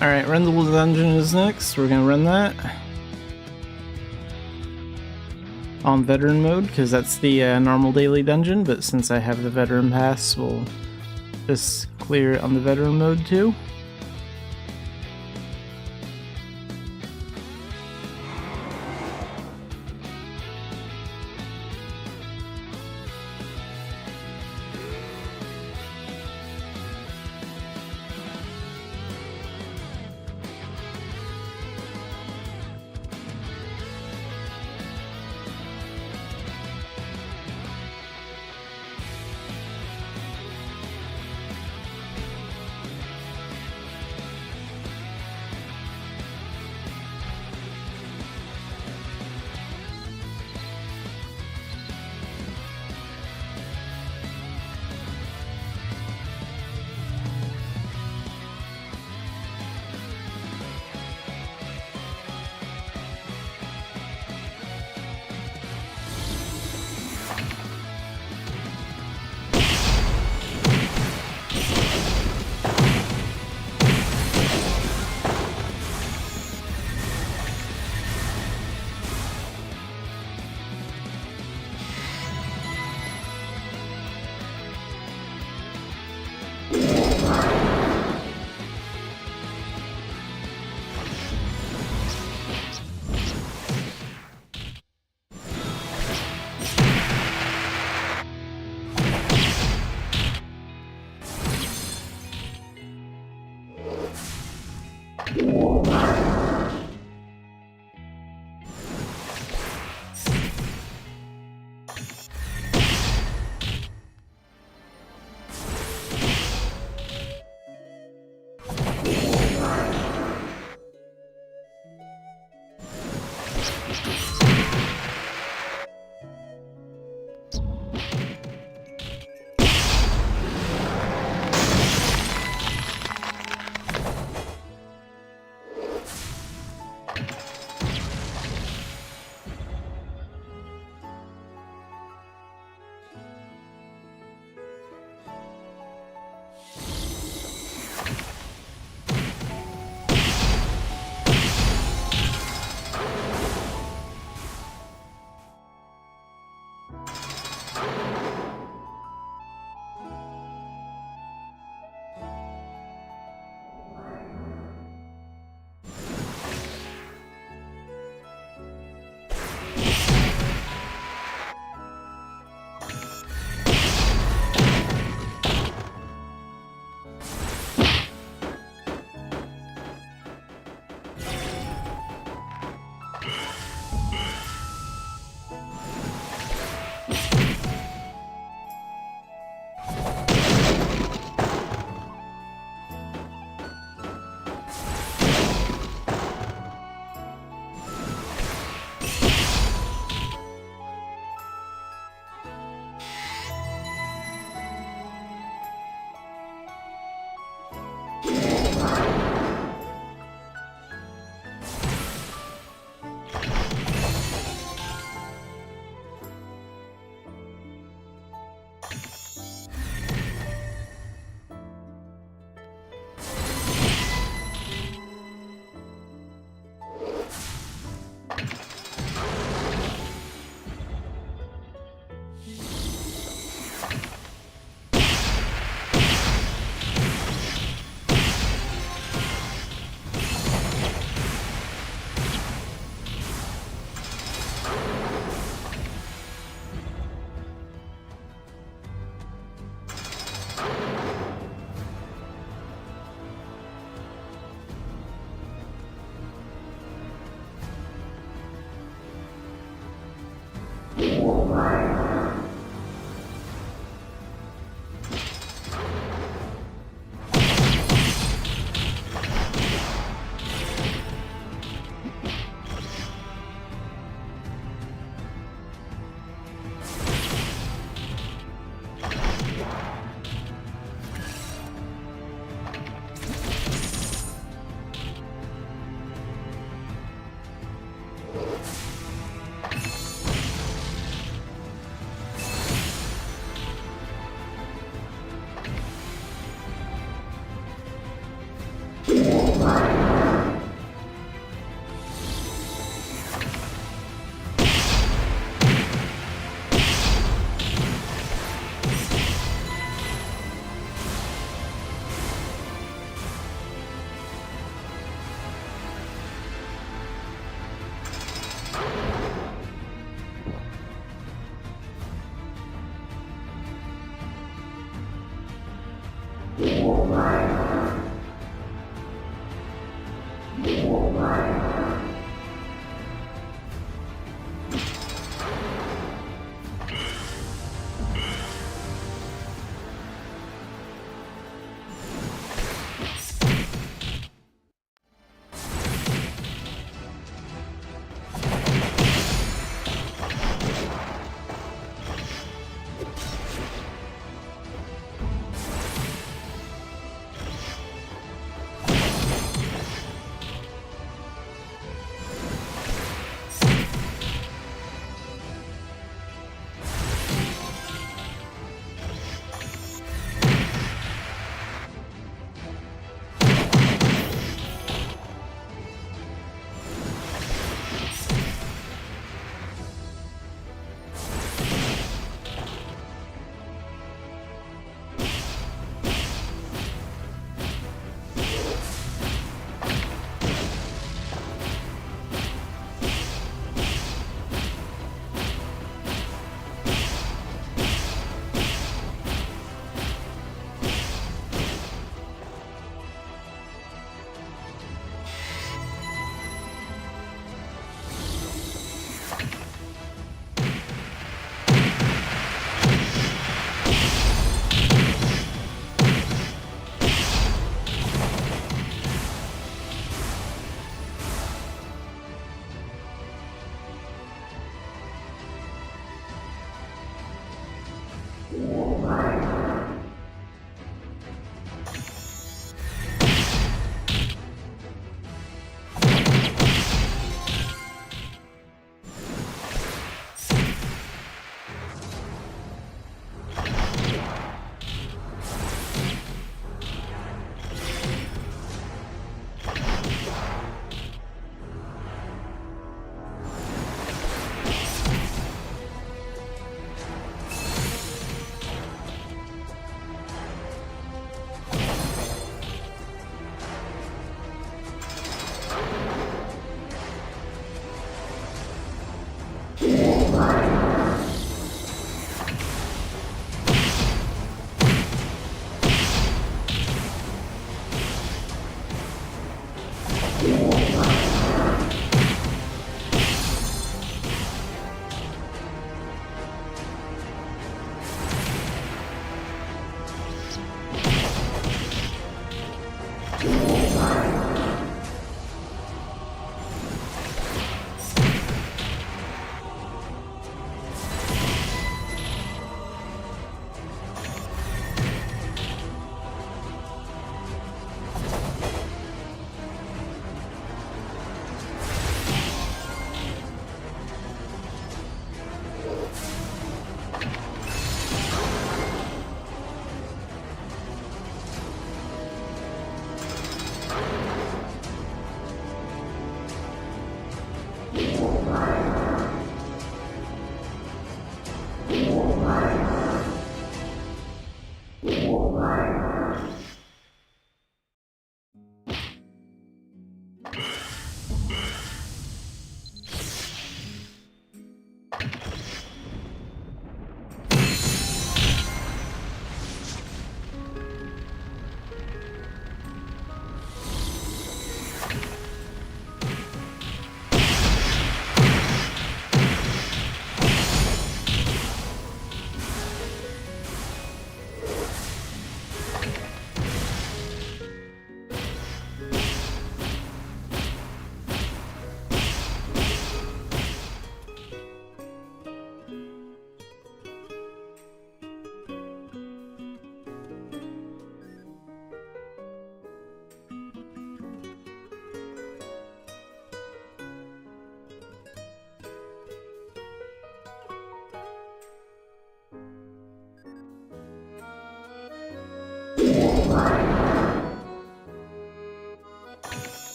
Alright, Rundle Dungeon is next. We're gonna run that on veteran mode, because that's the normal daily dungeon, but since I have the veteran pass, we'll just clear it on the veteran mode too.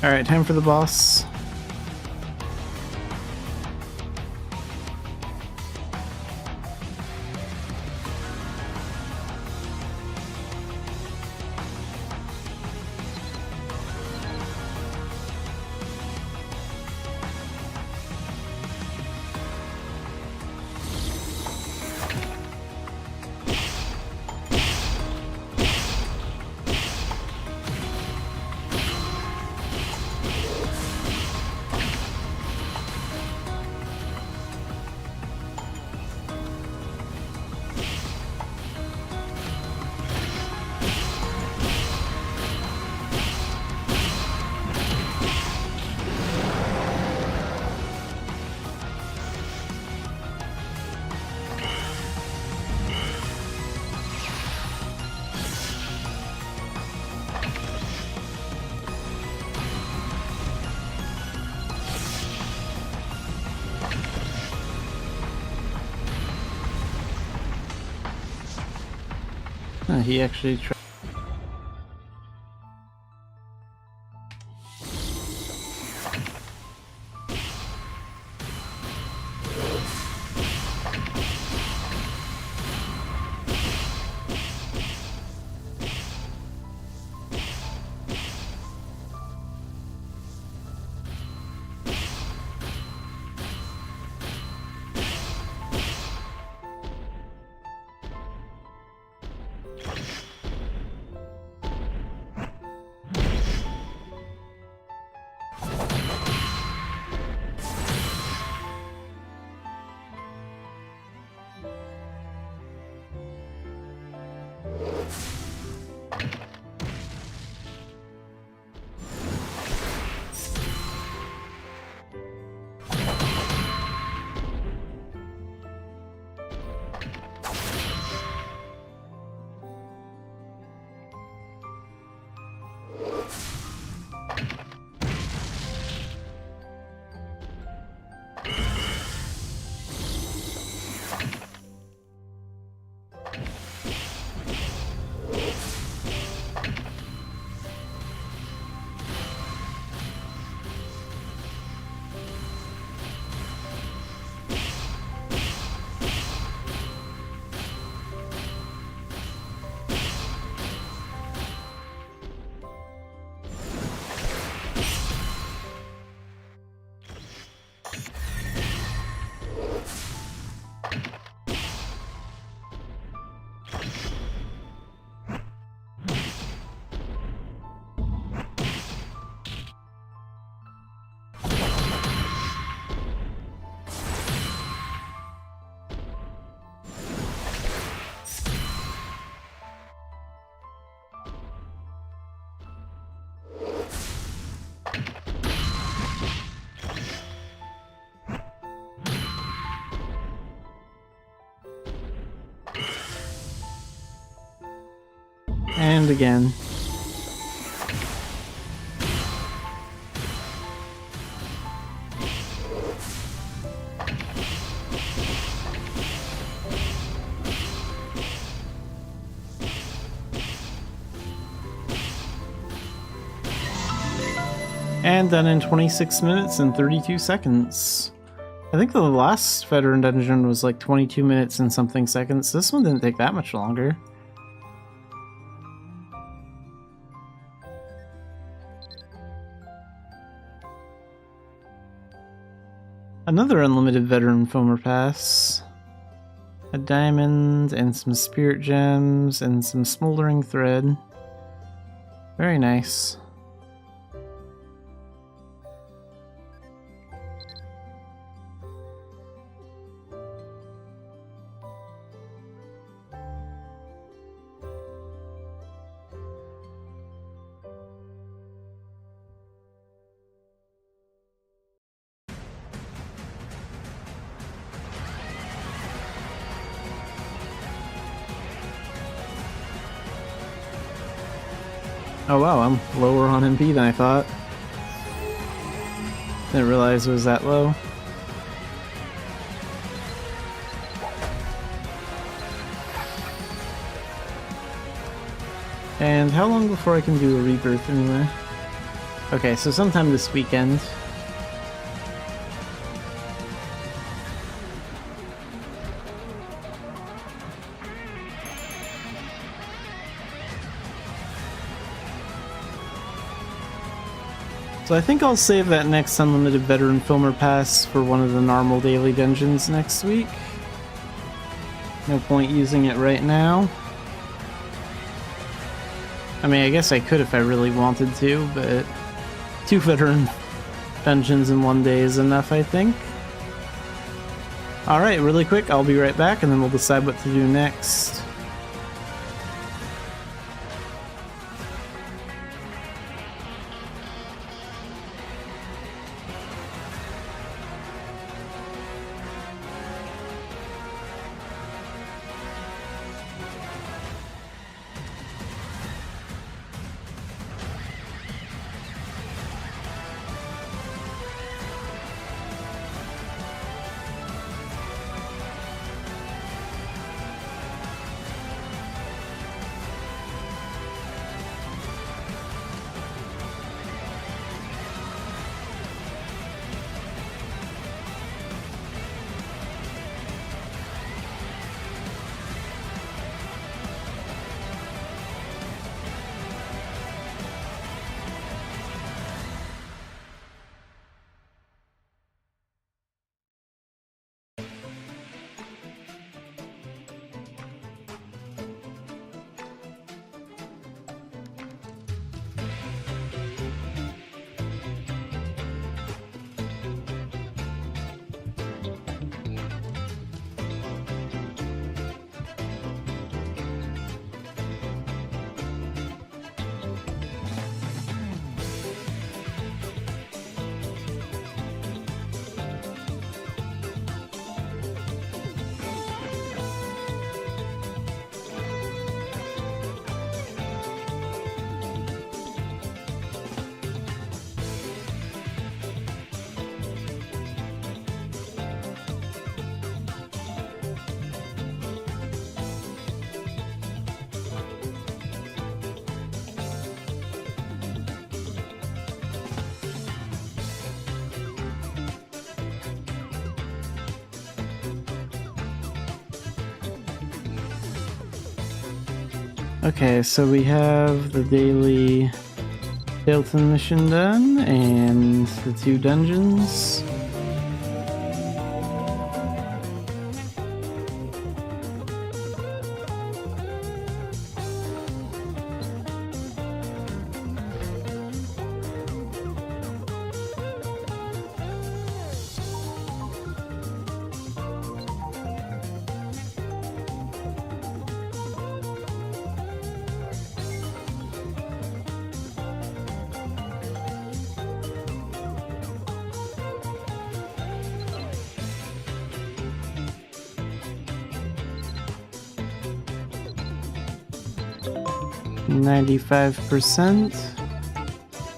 Alright, time for the boss. He actually tried. And again. And done in 26 minutes and 32 seconds. I think the last veteran dungeon was like 22 minutes and something seconds. This one didn't take that much longer. Another unlimited veteran foamer pass. A diamond and some spirit gems and some smoldering thread. Very nice. Oh wow, I'm lower on MP than I thought. Didn't realize it was that low. And how long before I can do a rebirth anyway? Okay, so sometime this weekend. So I think I'll save that next unlimited veteran filmer pass for one of the normal daily dungeons next week. No point using it right now. I mean, I guess I could if I really wanted to, but 2 veteran dungeons in 1 day is enough, I think. Alright, really quick, I'll be right back and then we'll decide what to do next. Okay, so we have the daily Hilton mission done, and the 2 dungeons. %95%.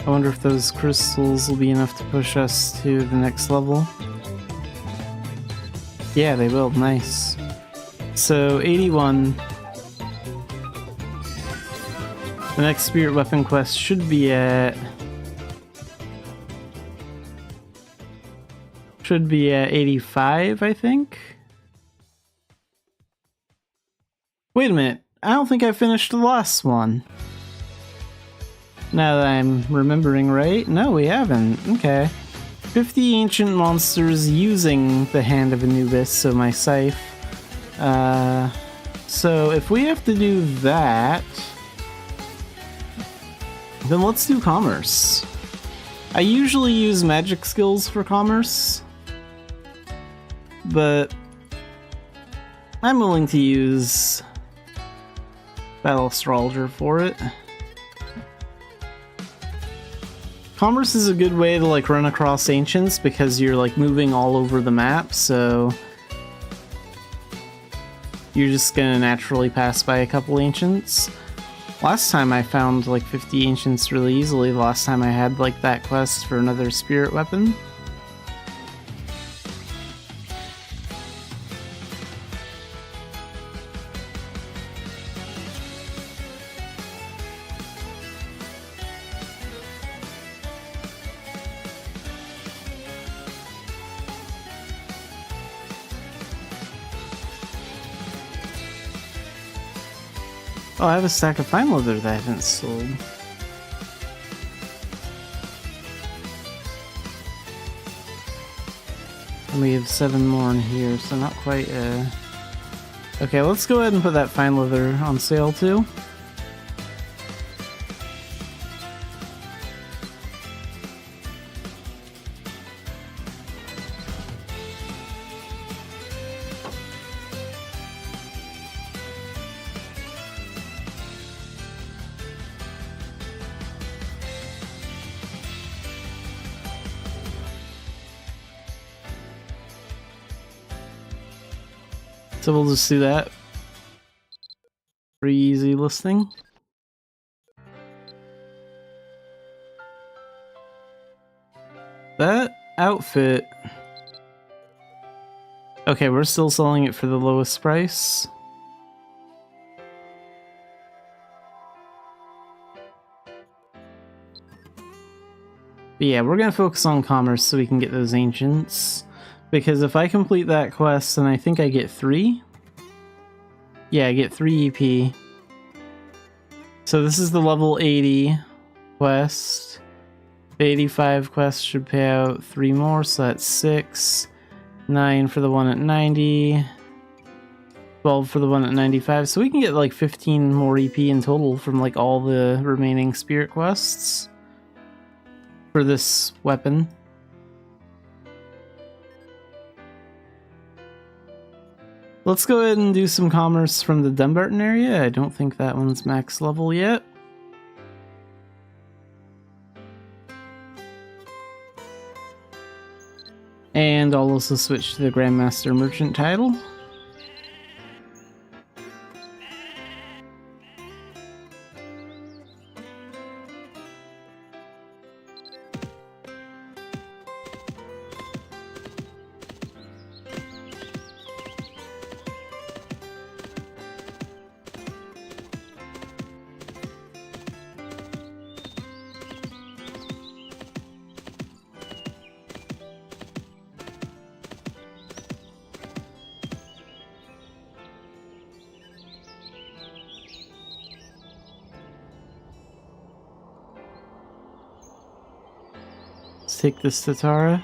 I wonder if those crystals will be enough to push us to the next level. Yeah, they will. Nice. So, 81. The next spirit weapon quest should be at 85, I think. Wait a minute. I don't think I finished the last one. Now that I'm remembering right. No, we haven't. Okay. 50 ancient monsters using the Hand of Anubis, so my scythe. So if we have to do that, then let's do commerce. I usually use magic skills for commerce, but I'm willing to use Battle Astrologer for it. Commerce is a good way to like run across ancients because you're like moving all over the map, so you're just gonna naturally pass by a couple ancients. Last time I found like 50 ancients really easily, the last time I had like that quest for another spirit weapon. Oh, I have a stack of fine leather that I haven't sold. And we have 7 more in here, so not quite, Okay, let's go ahead and put that fine leather on sale too. So we'll just do that. Pretty easy listing. That outfit... Okay, we're still selling it for the lowest price. But yeah, we're gonna focus on commerce so we can get those ancients. Because if I complete that quest, then I think I get 3. Yeah, I get 3 EP. So this is the level 80 quest. The 85 quest should pay out 3 more, so that's 6. 9 for the one at 90. 12 for the one at 95. So we can get like 15 more EP in total from like all the remaining spirit quests for this weapon. Let's go ahead and do some commerce from the Dumbarton area. I don't think that one's max level yet. And I'll also switch to the Grandmaster Merchant title. Let's take this to Tara.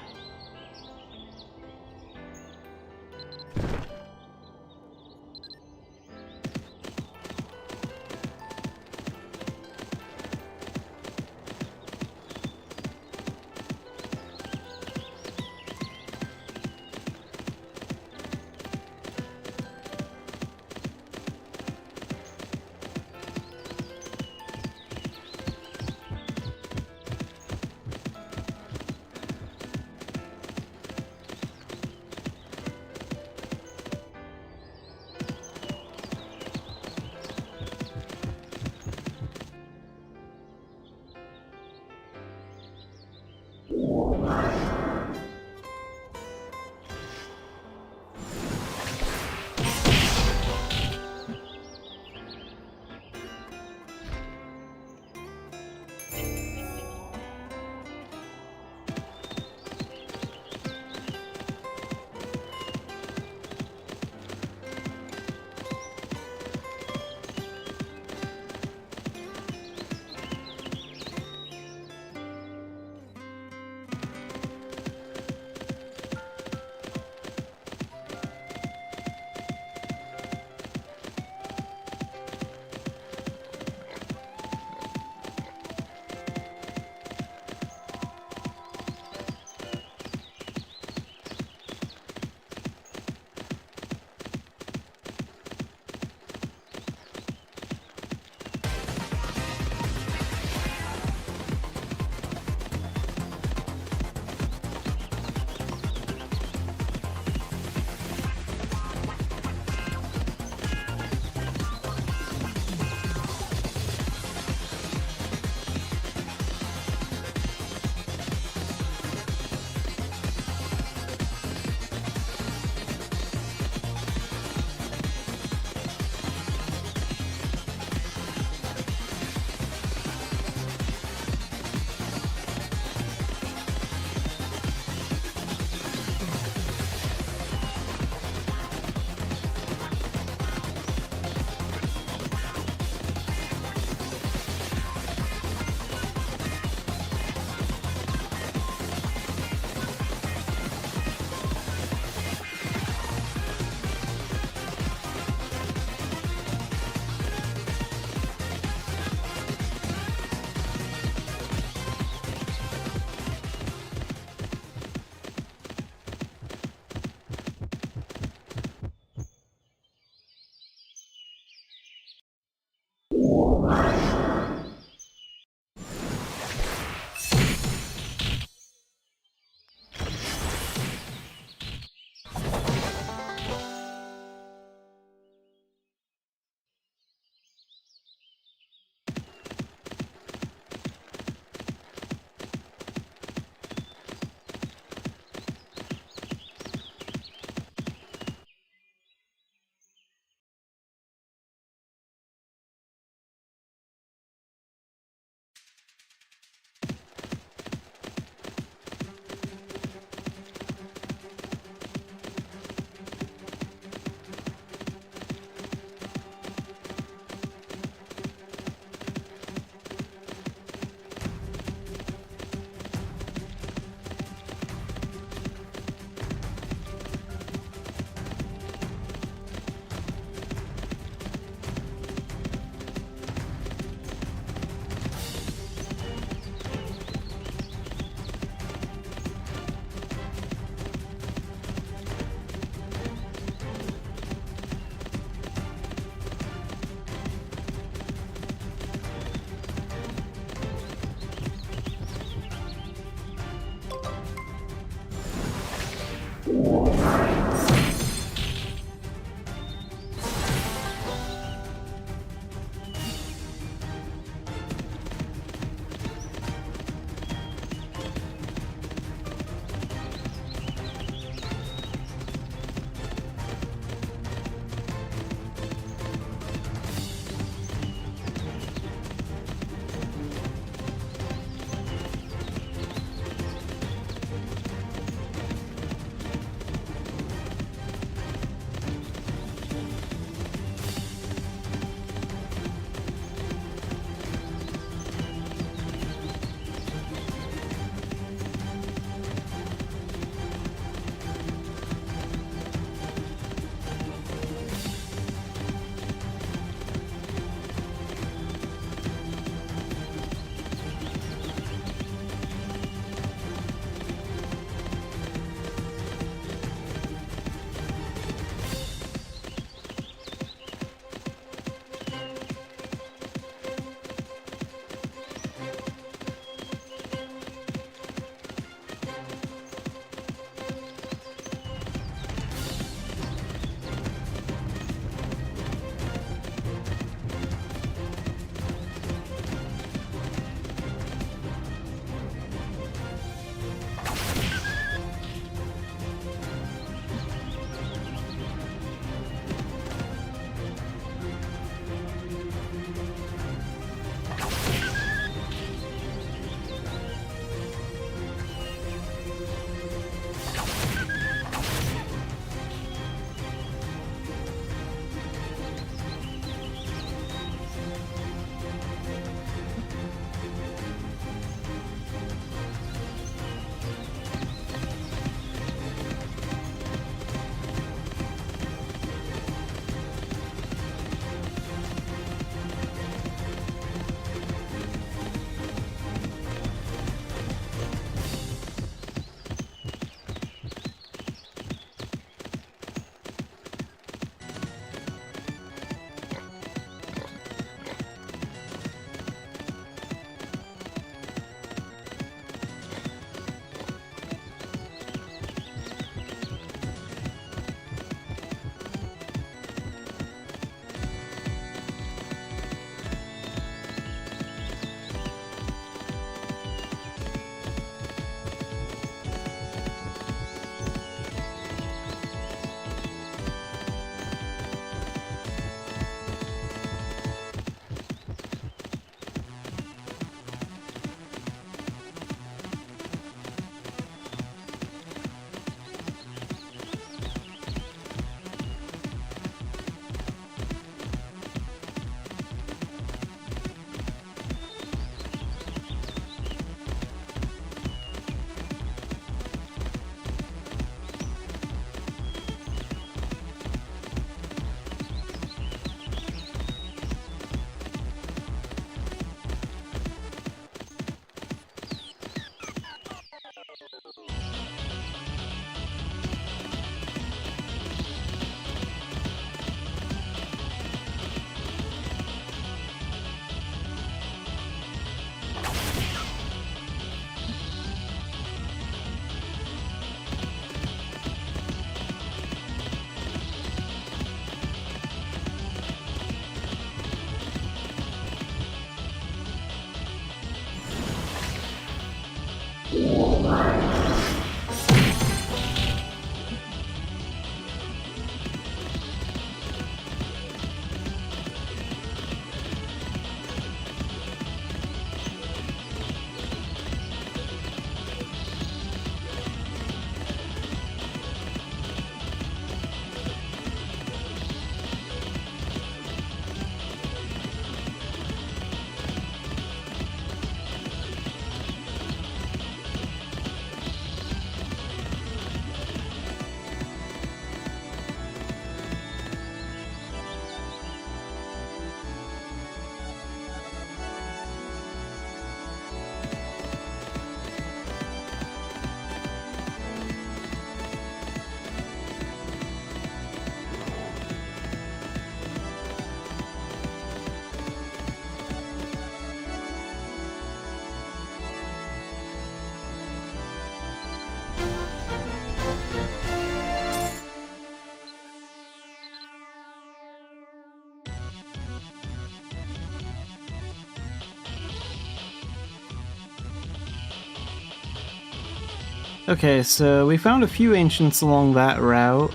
Okay, so we found a few ancients along that route.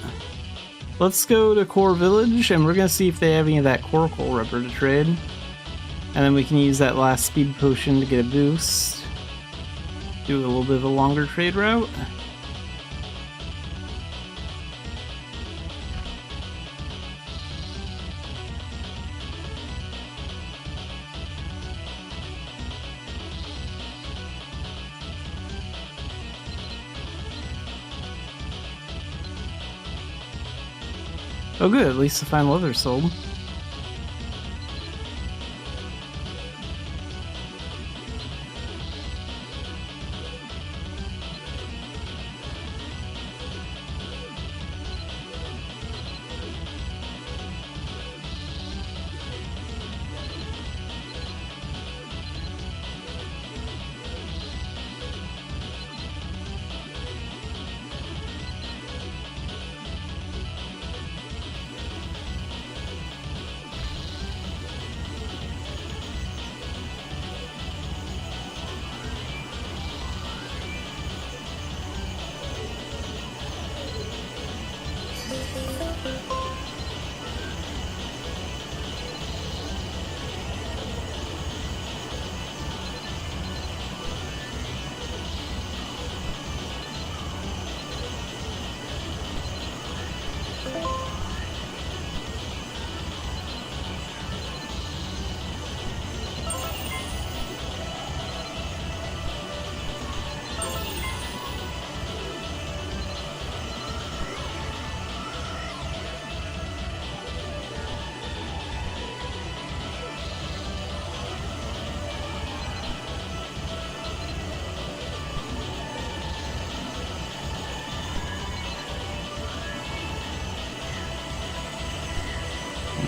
Let's go to Core Village, and we're gonna see if they have any of that Coracle Rubber to trade. And then we can use that last speed potion to get a boost. Do a little bit of a longer trade route. Oh good, at least the fine leather sold.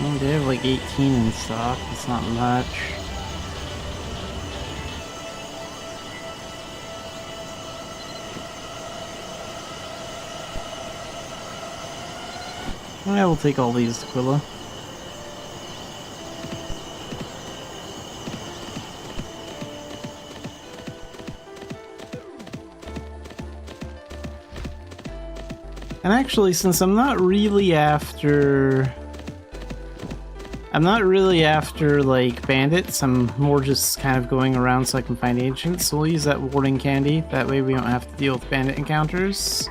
Oh, they have like 18 in stock, it's not much. I will take all these to Quilla. And actually, since I'm not really after like bandits, I'm more just kind of going around so I can find ancients, so we'll use that warding candy, that way we don't have to deal with bandit encounters.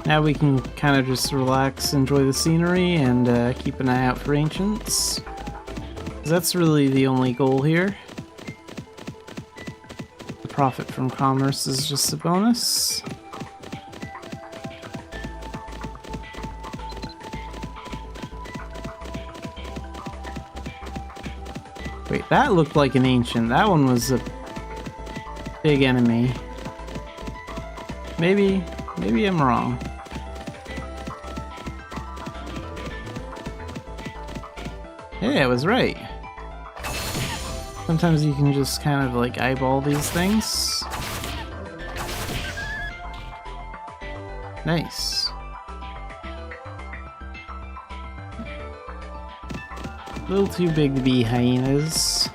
Now we can kind of just relax, enjoy the scenery, and keep an eye out for ancients. 'Cause that's really the only goal here. The profit from commerce is just a bonus. Wait, that looked like an ancient. That one was a big enemy. Maybe I'm wrong. Hey, I was right. Sometimes you can just kind of like eyeball these things. Nice. A little too big to be hyenas.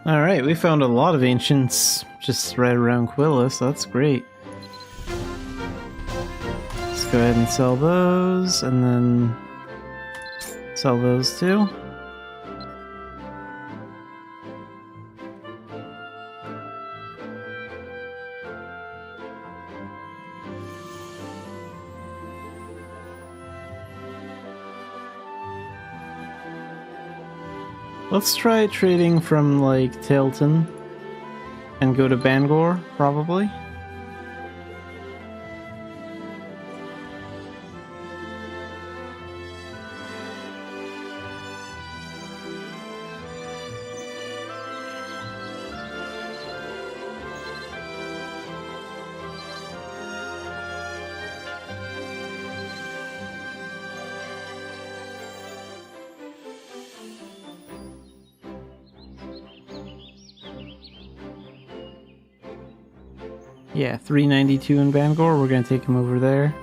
Alright, we found a lot of ancients just right around Quilla, so that's great. Let's go ahead and sell those, and then sell those too. Let's try trading from, like, Tailton and go to Bangor, probably. Yeah, 392 in Bangor. We're gonna take him over there.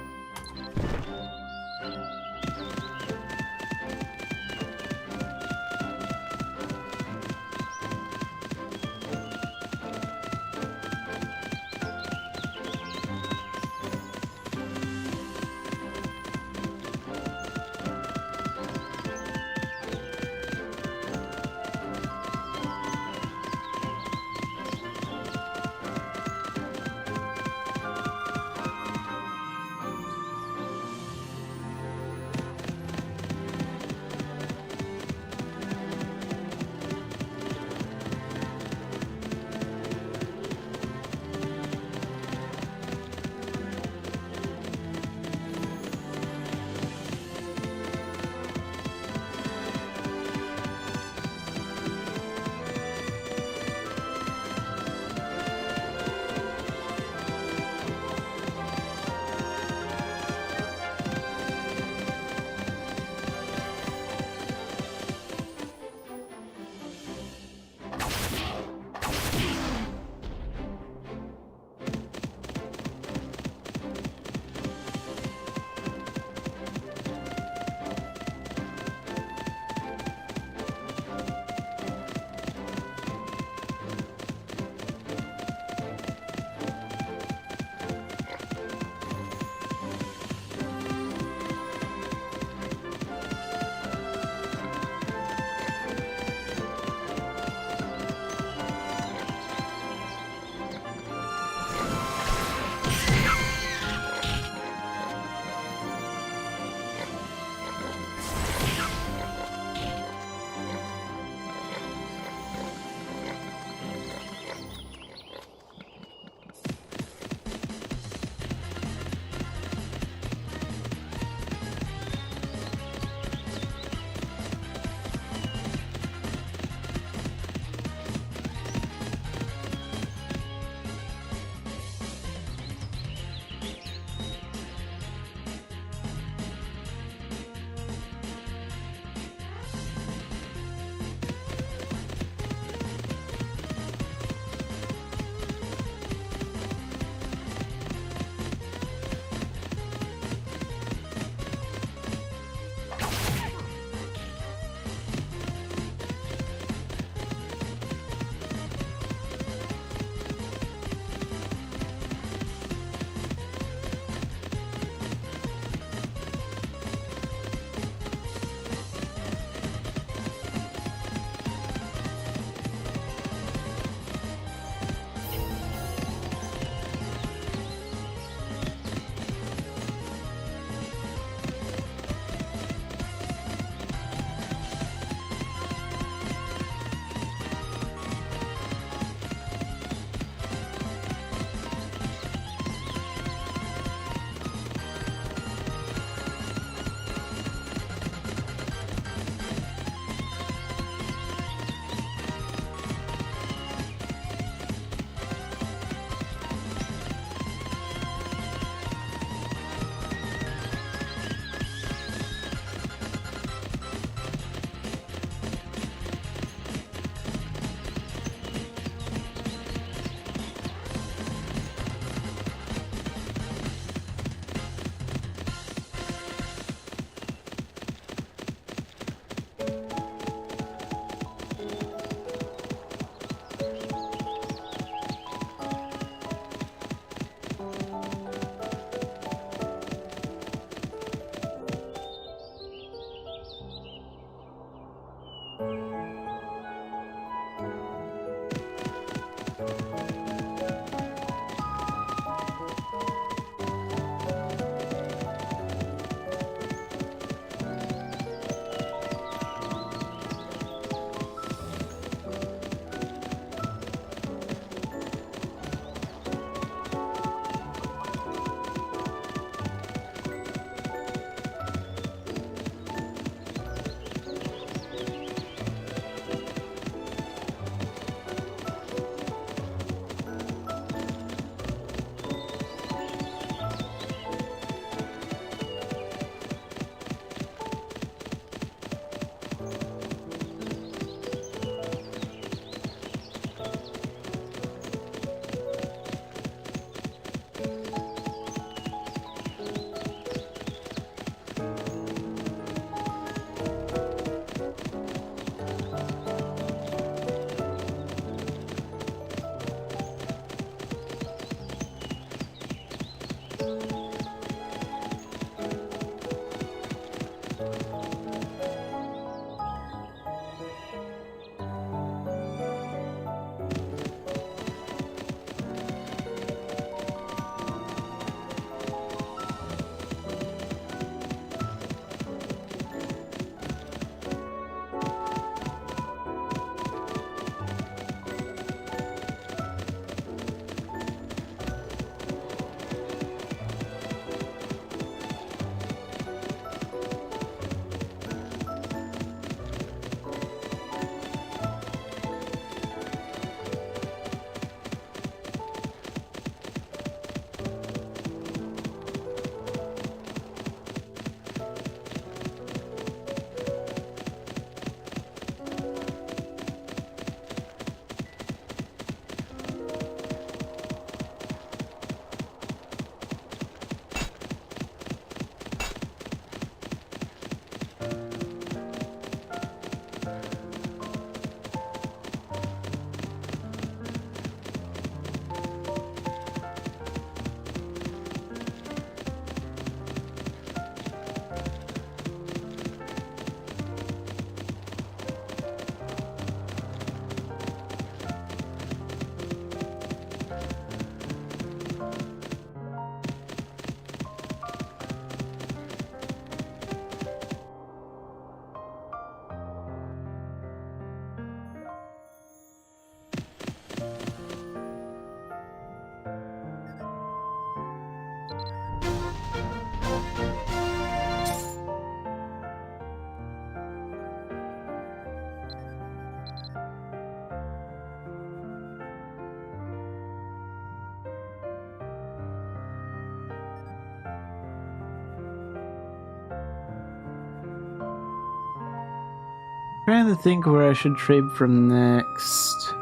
Trying to think where I should trade from next.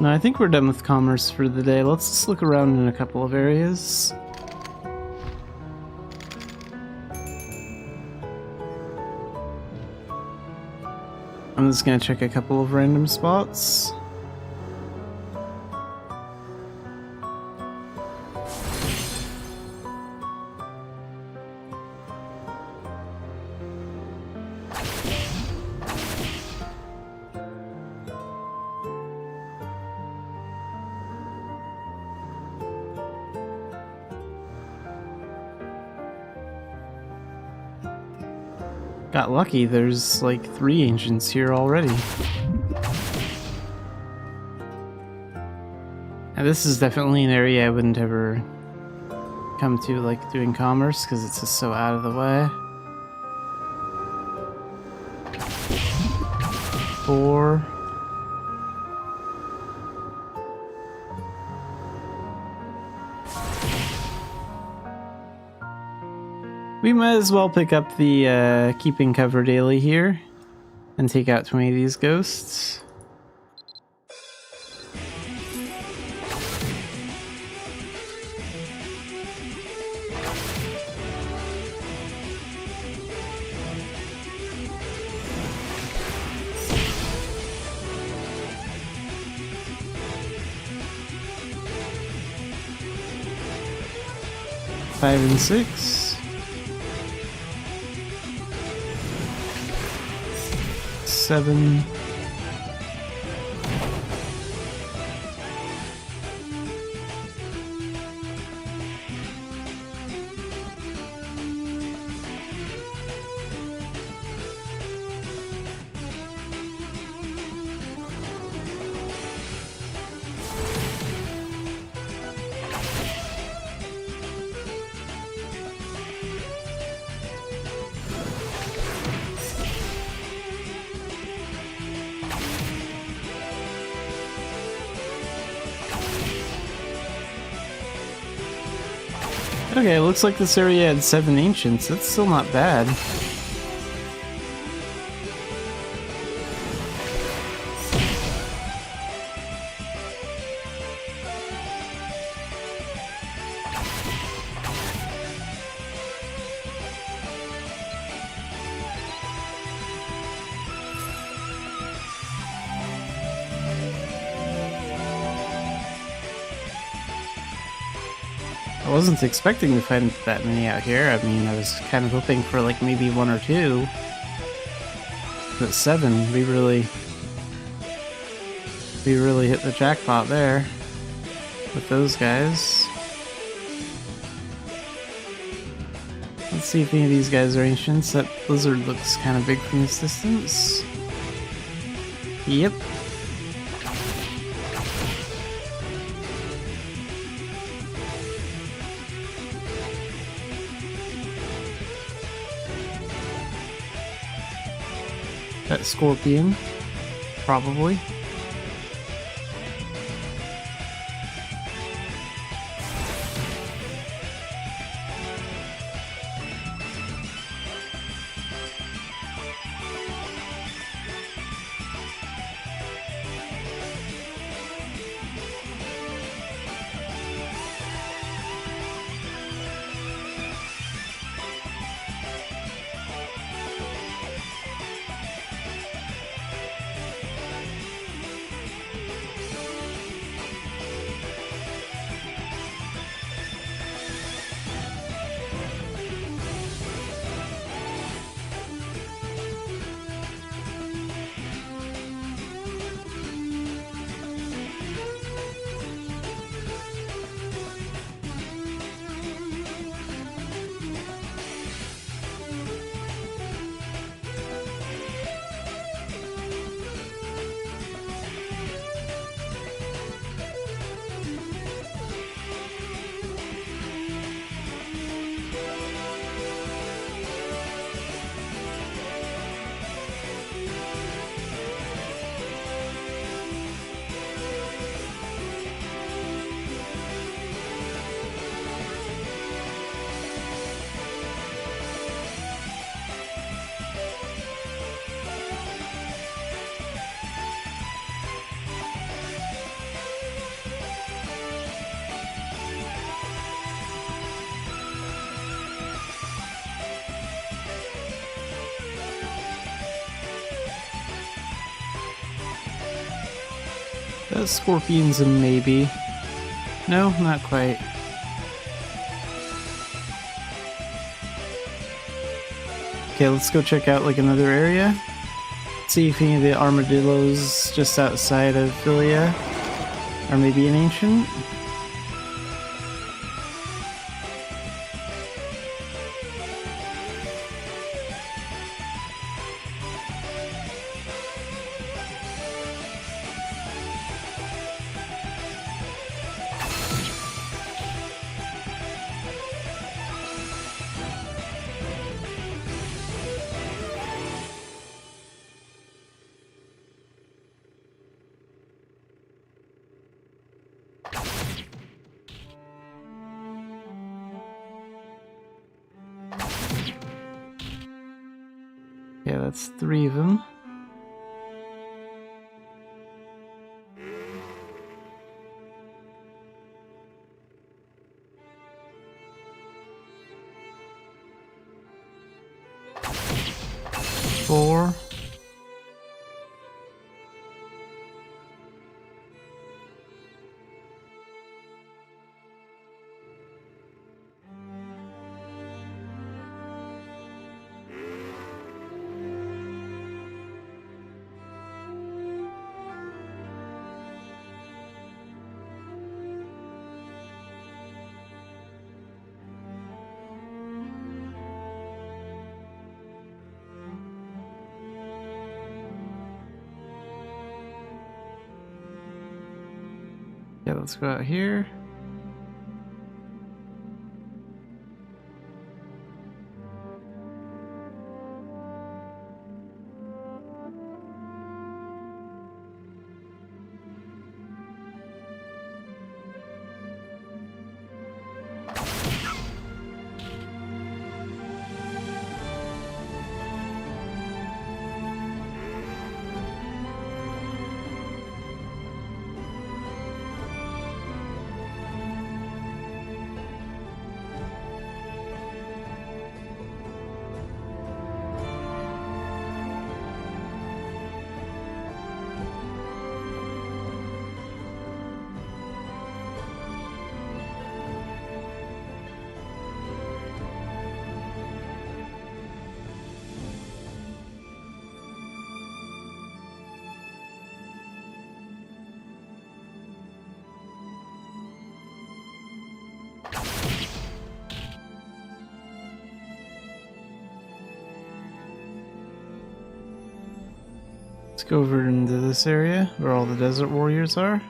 No, I think we're done with commerce for the day. Let's just look around in a couple of areas. I'm just gonna check a couple of random spots. Got lucky, there's like 3 ancients here already. Now this is definitely an area I wouldn't ever come to, like doing commerce, because it's just so out of the way. 4. We might as well pick up the keeping cover daily here and take out 20 of these ghosts. 5 and 6. 7. Okay, it looks like this area had 7 ancients. That's still not bad. I wasn't expecting to find that many out here. I mean, I was kind of hoping for like maybe 1 or 2. But 7, we really hit the jackpot there with those guys. Let's see if any of these guys are ancients. That lizard looks kind of big from this distance. Yep. That scorpion, probably. That scorpion's a maybe. No, not quite. Okay, let's go check out like another area. See if any of the armadillos just outside of Philia are maybe an ancient. Yeah, that's 3 of them. Four. Okay, let's go out here. Let's go over into this area where all the desert warriors are.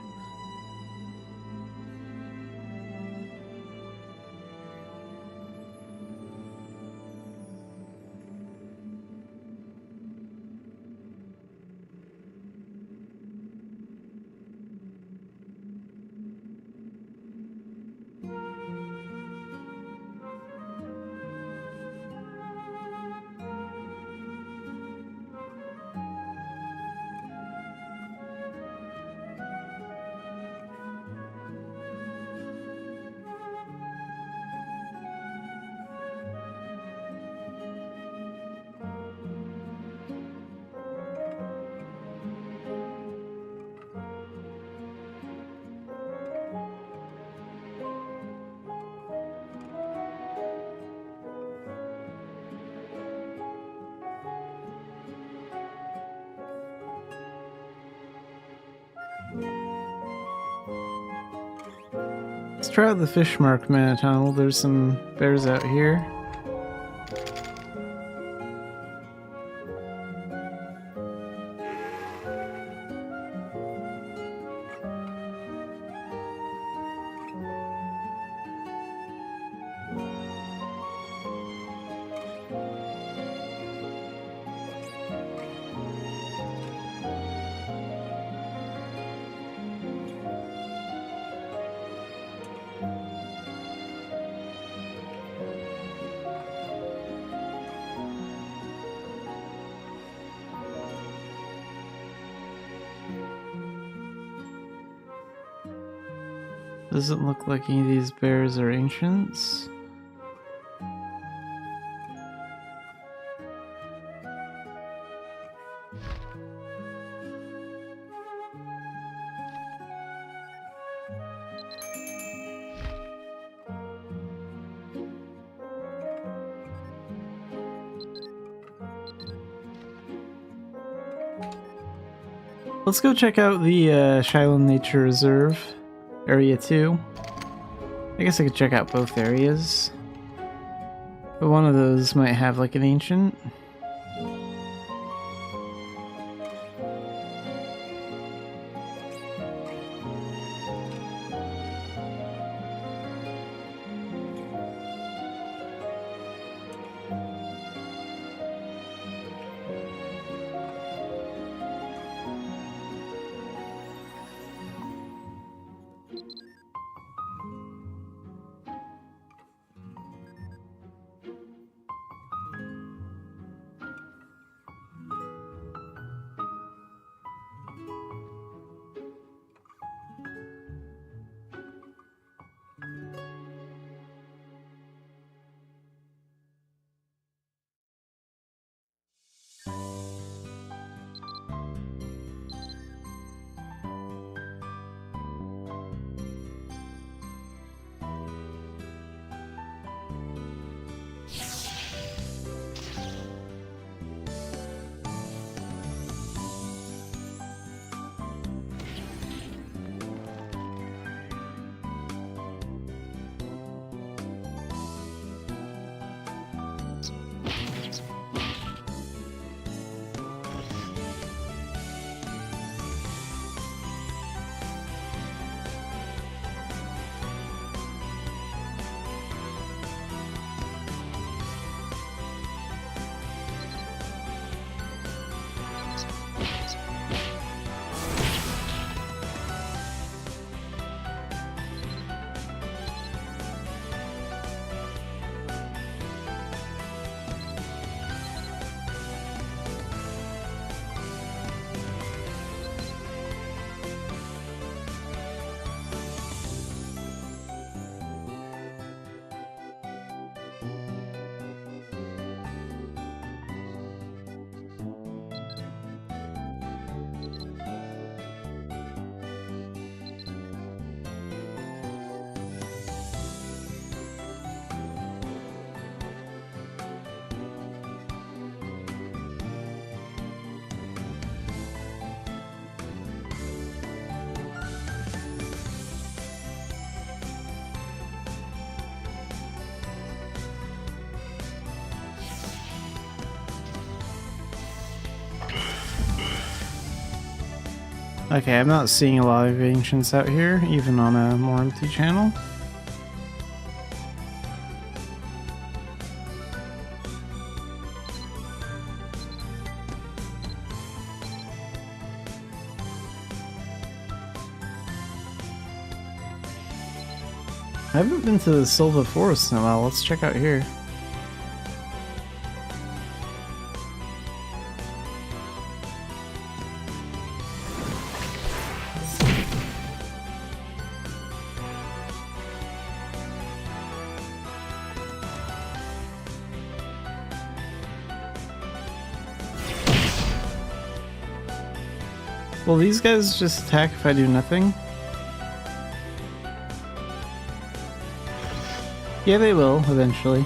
Let's try out the fish mark mana tunnel. There's some bears out here. Doesn't look like any of these bears are ancients. Let's go check out the Xylan Nature Reserve, Area 2. I guess I could check out both areas. But one of those might have like an ancient. Okay, I'm not seeing a lot of ancients out here, even on a more empty channel. I haven't been to the Silva Forest in a while. Let's check out here. Will these guys just attack if I do nothing? Yeah, they will, eventually.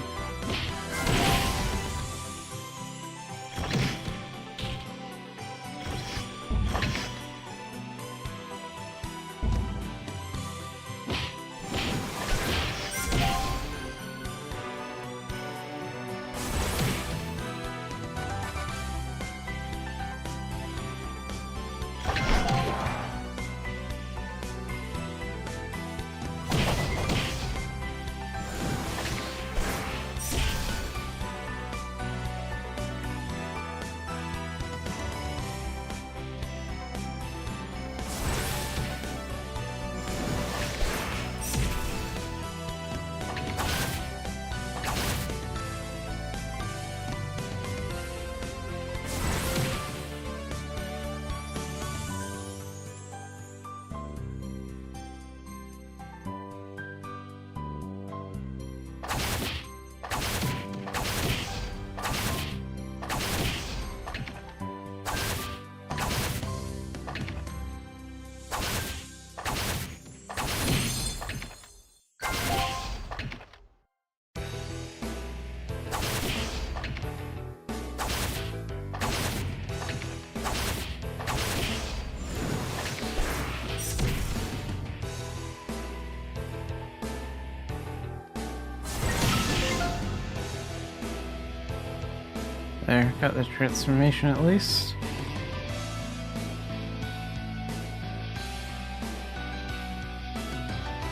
There, got the transformation at least.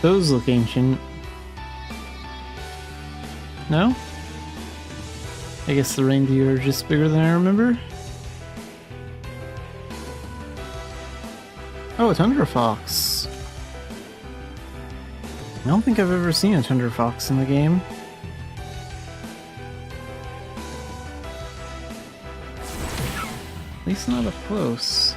Those look ancient. No? I guess the reindeer are just bigger than I remember. Oh, a tundra fox. I don't think I've ever seen a tundra fox in the game. At least not up close.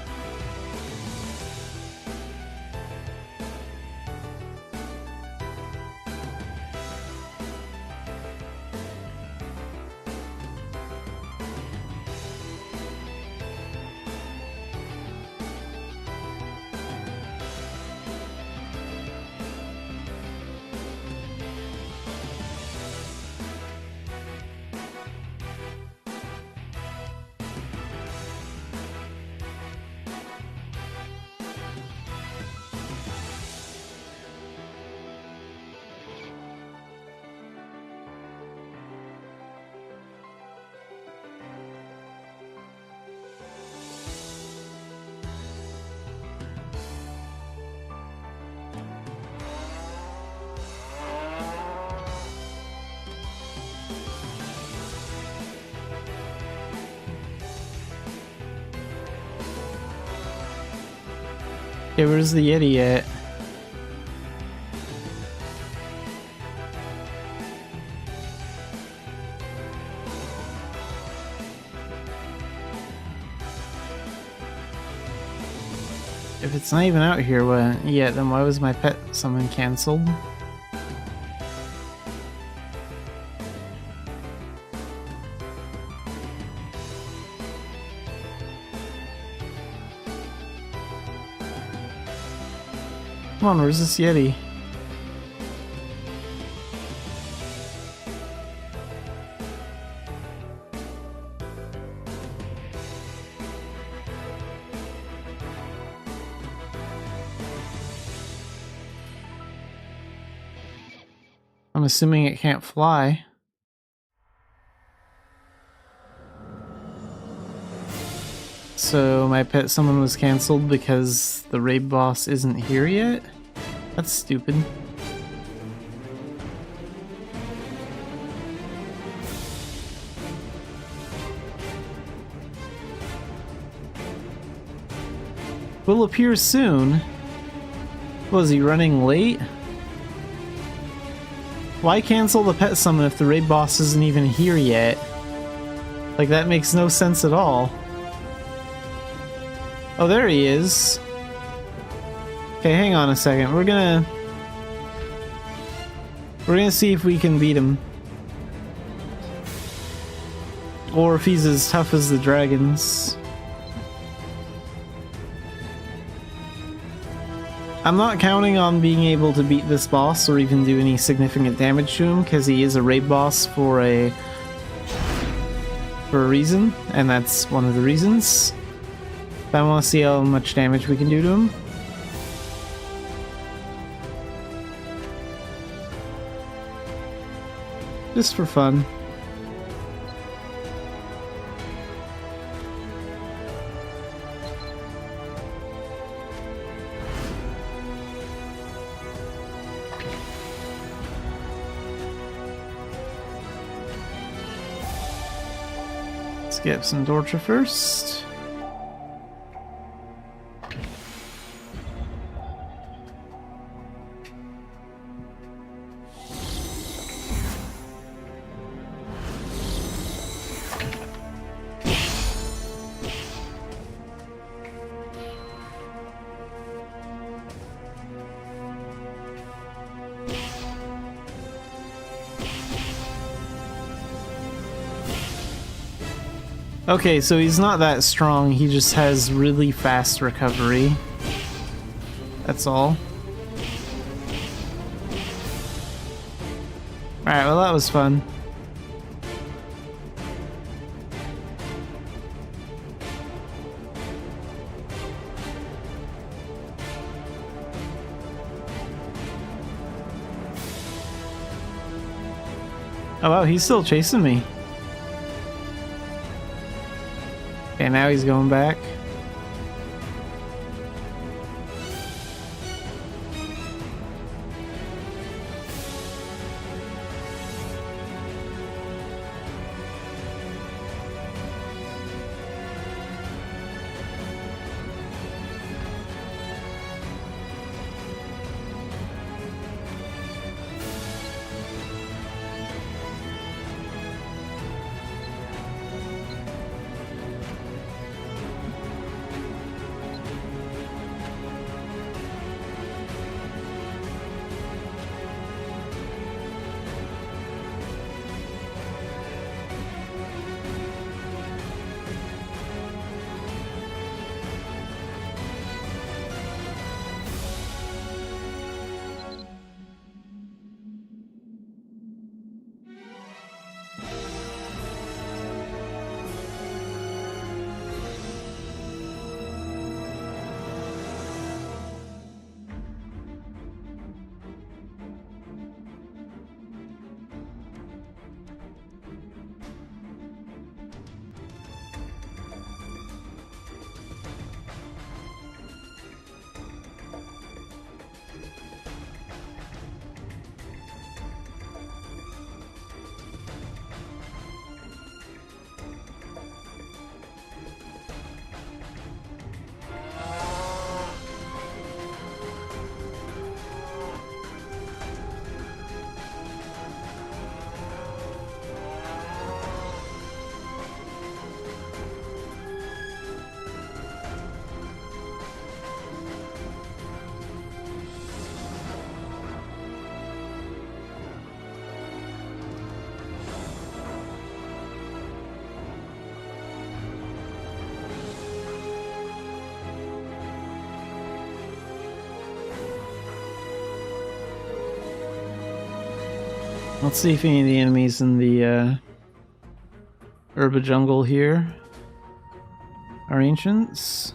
Okay, where's the Yeti at? If it's not even out here yet, then why was my pet summon cancelled? Come on, where's this Yeti? I'm assuming it can't fly. So my pet summon was cancelled because the raid boss isn't here yet? That's stupid. Will appear soon. Was he running late? Why cancel the pet summon if the raid boss isn't even here yet? Like, that makes no sense at all. Oh, there he is. Okay, hang on a second. We're gonna see if we can beat him. Or if he's as tough as the dragons. I'm not counting on being able to beat this boss or even do any significant damage to him, because he is a raid boss for a reason, and that's one of the reasons. But I want to see how much damage we can do to him. Just for fun. Let's get some torture first. Okay, so he's not that strong, he just has really fast recovery. That's all. Alright, well that was fun. Oh wow, he's still chasing me. Okay, now he's going back. Let's see if any of the enemies in the Urba jungle here are ancients.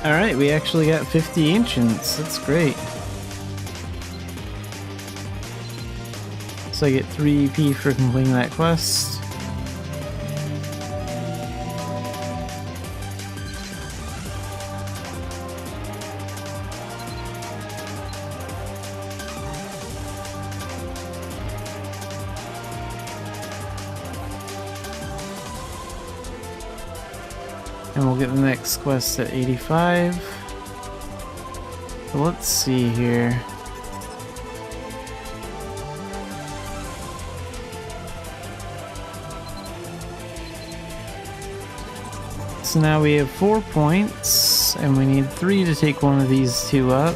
Alright, we actually got 50 ancients. That's great. So I get 3 EP for completing that quest. And we'll get the next quest at 85. So let's see here. So now we have 4 points, and we need 3 to take one of these 2 up.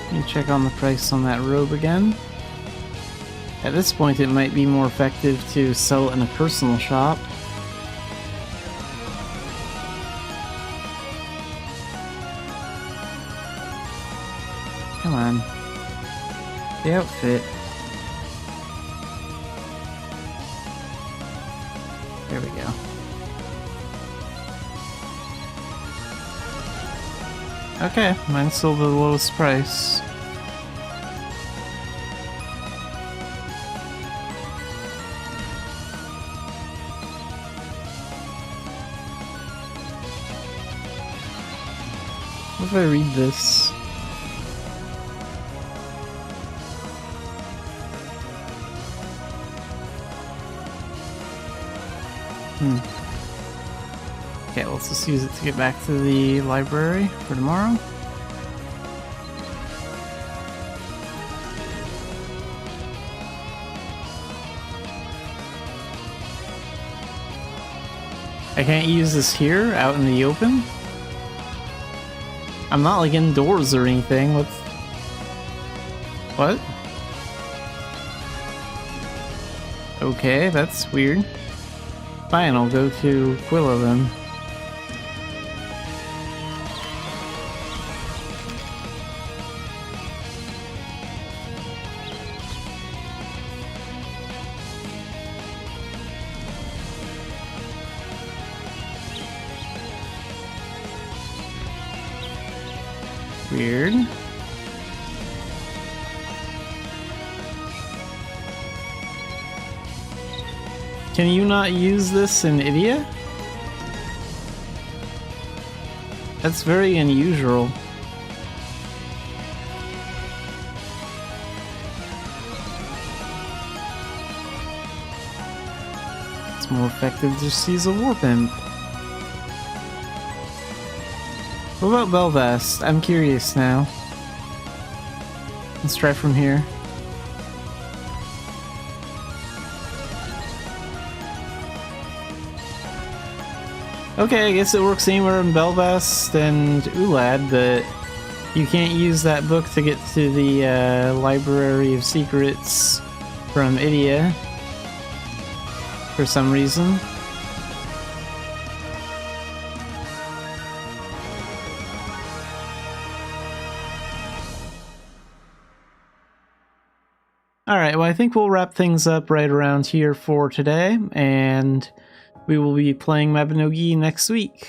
Let me check on the price on that robe again. At this point it might be more effective to sell it in a personal shop. Come on. The outfit. There we go. Okay, mine's still the lowest price. What if I read this? Okay, let's just use it to get back to the library for tomorrow. I can't use this here, out in the open? I'm not like indoors or anything. What? Okay, that's weird. Fine, I'll go to Quilla then. Weird. Can you not use this in Idia? That's very unusual. It's more effective to just use a warp imp. What about Belvast? I'm curious now. Let's try from here. Okay, I guess it works anywhere in Belvast and Ulad, but you can't use that book to get to the Library of Secrets from Idia. for some reason. Alright, well I think we'll wrap things up right around here for today, and we will be playing Mabinogi next week.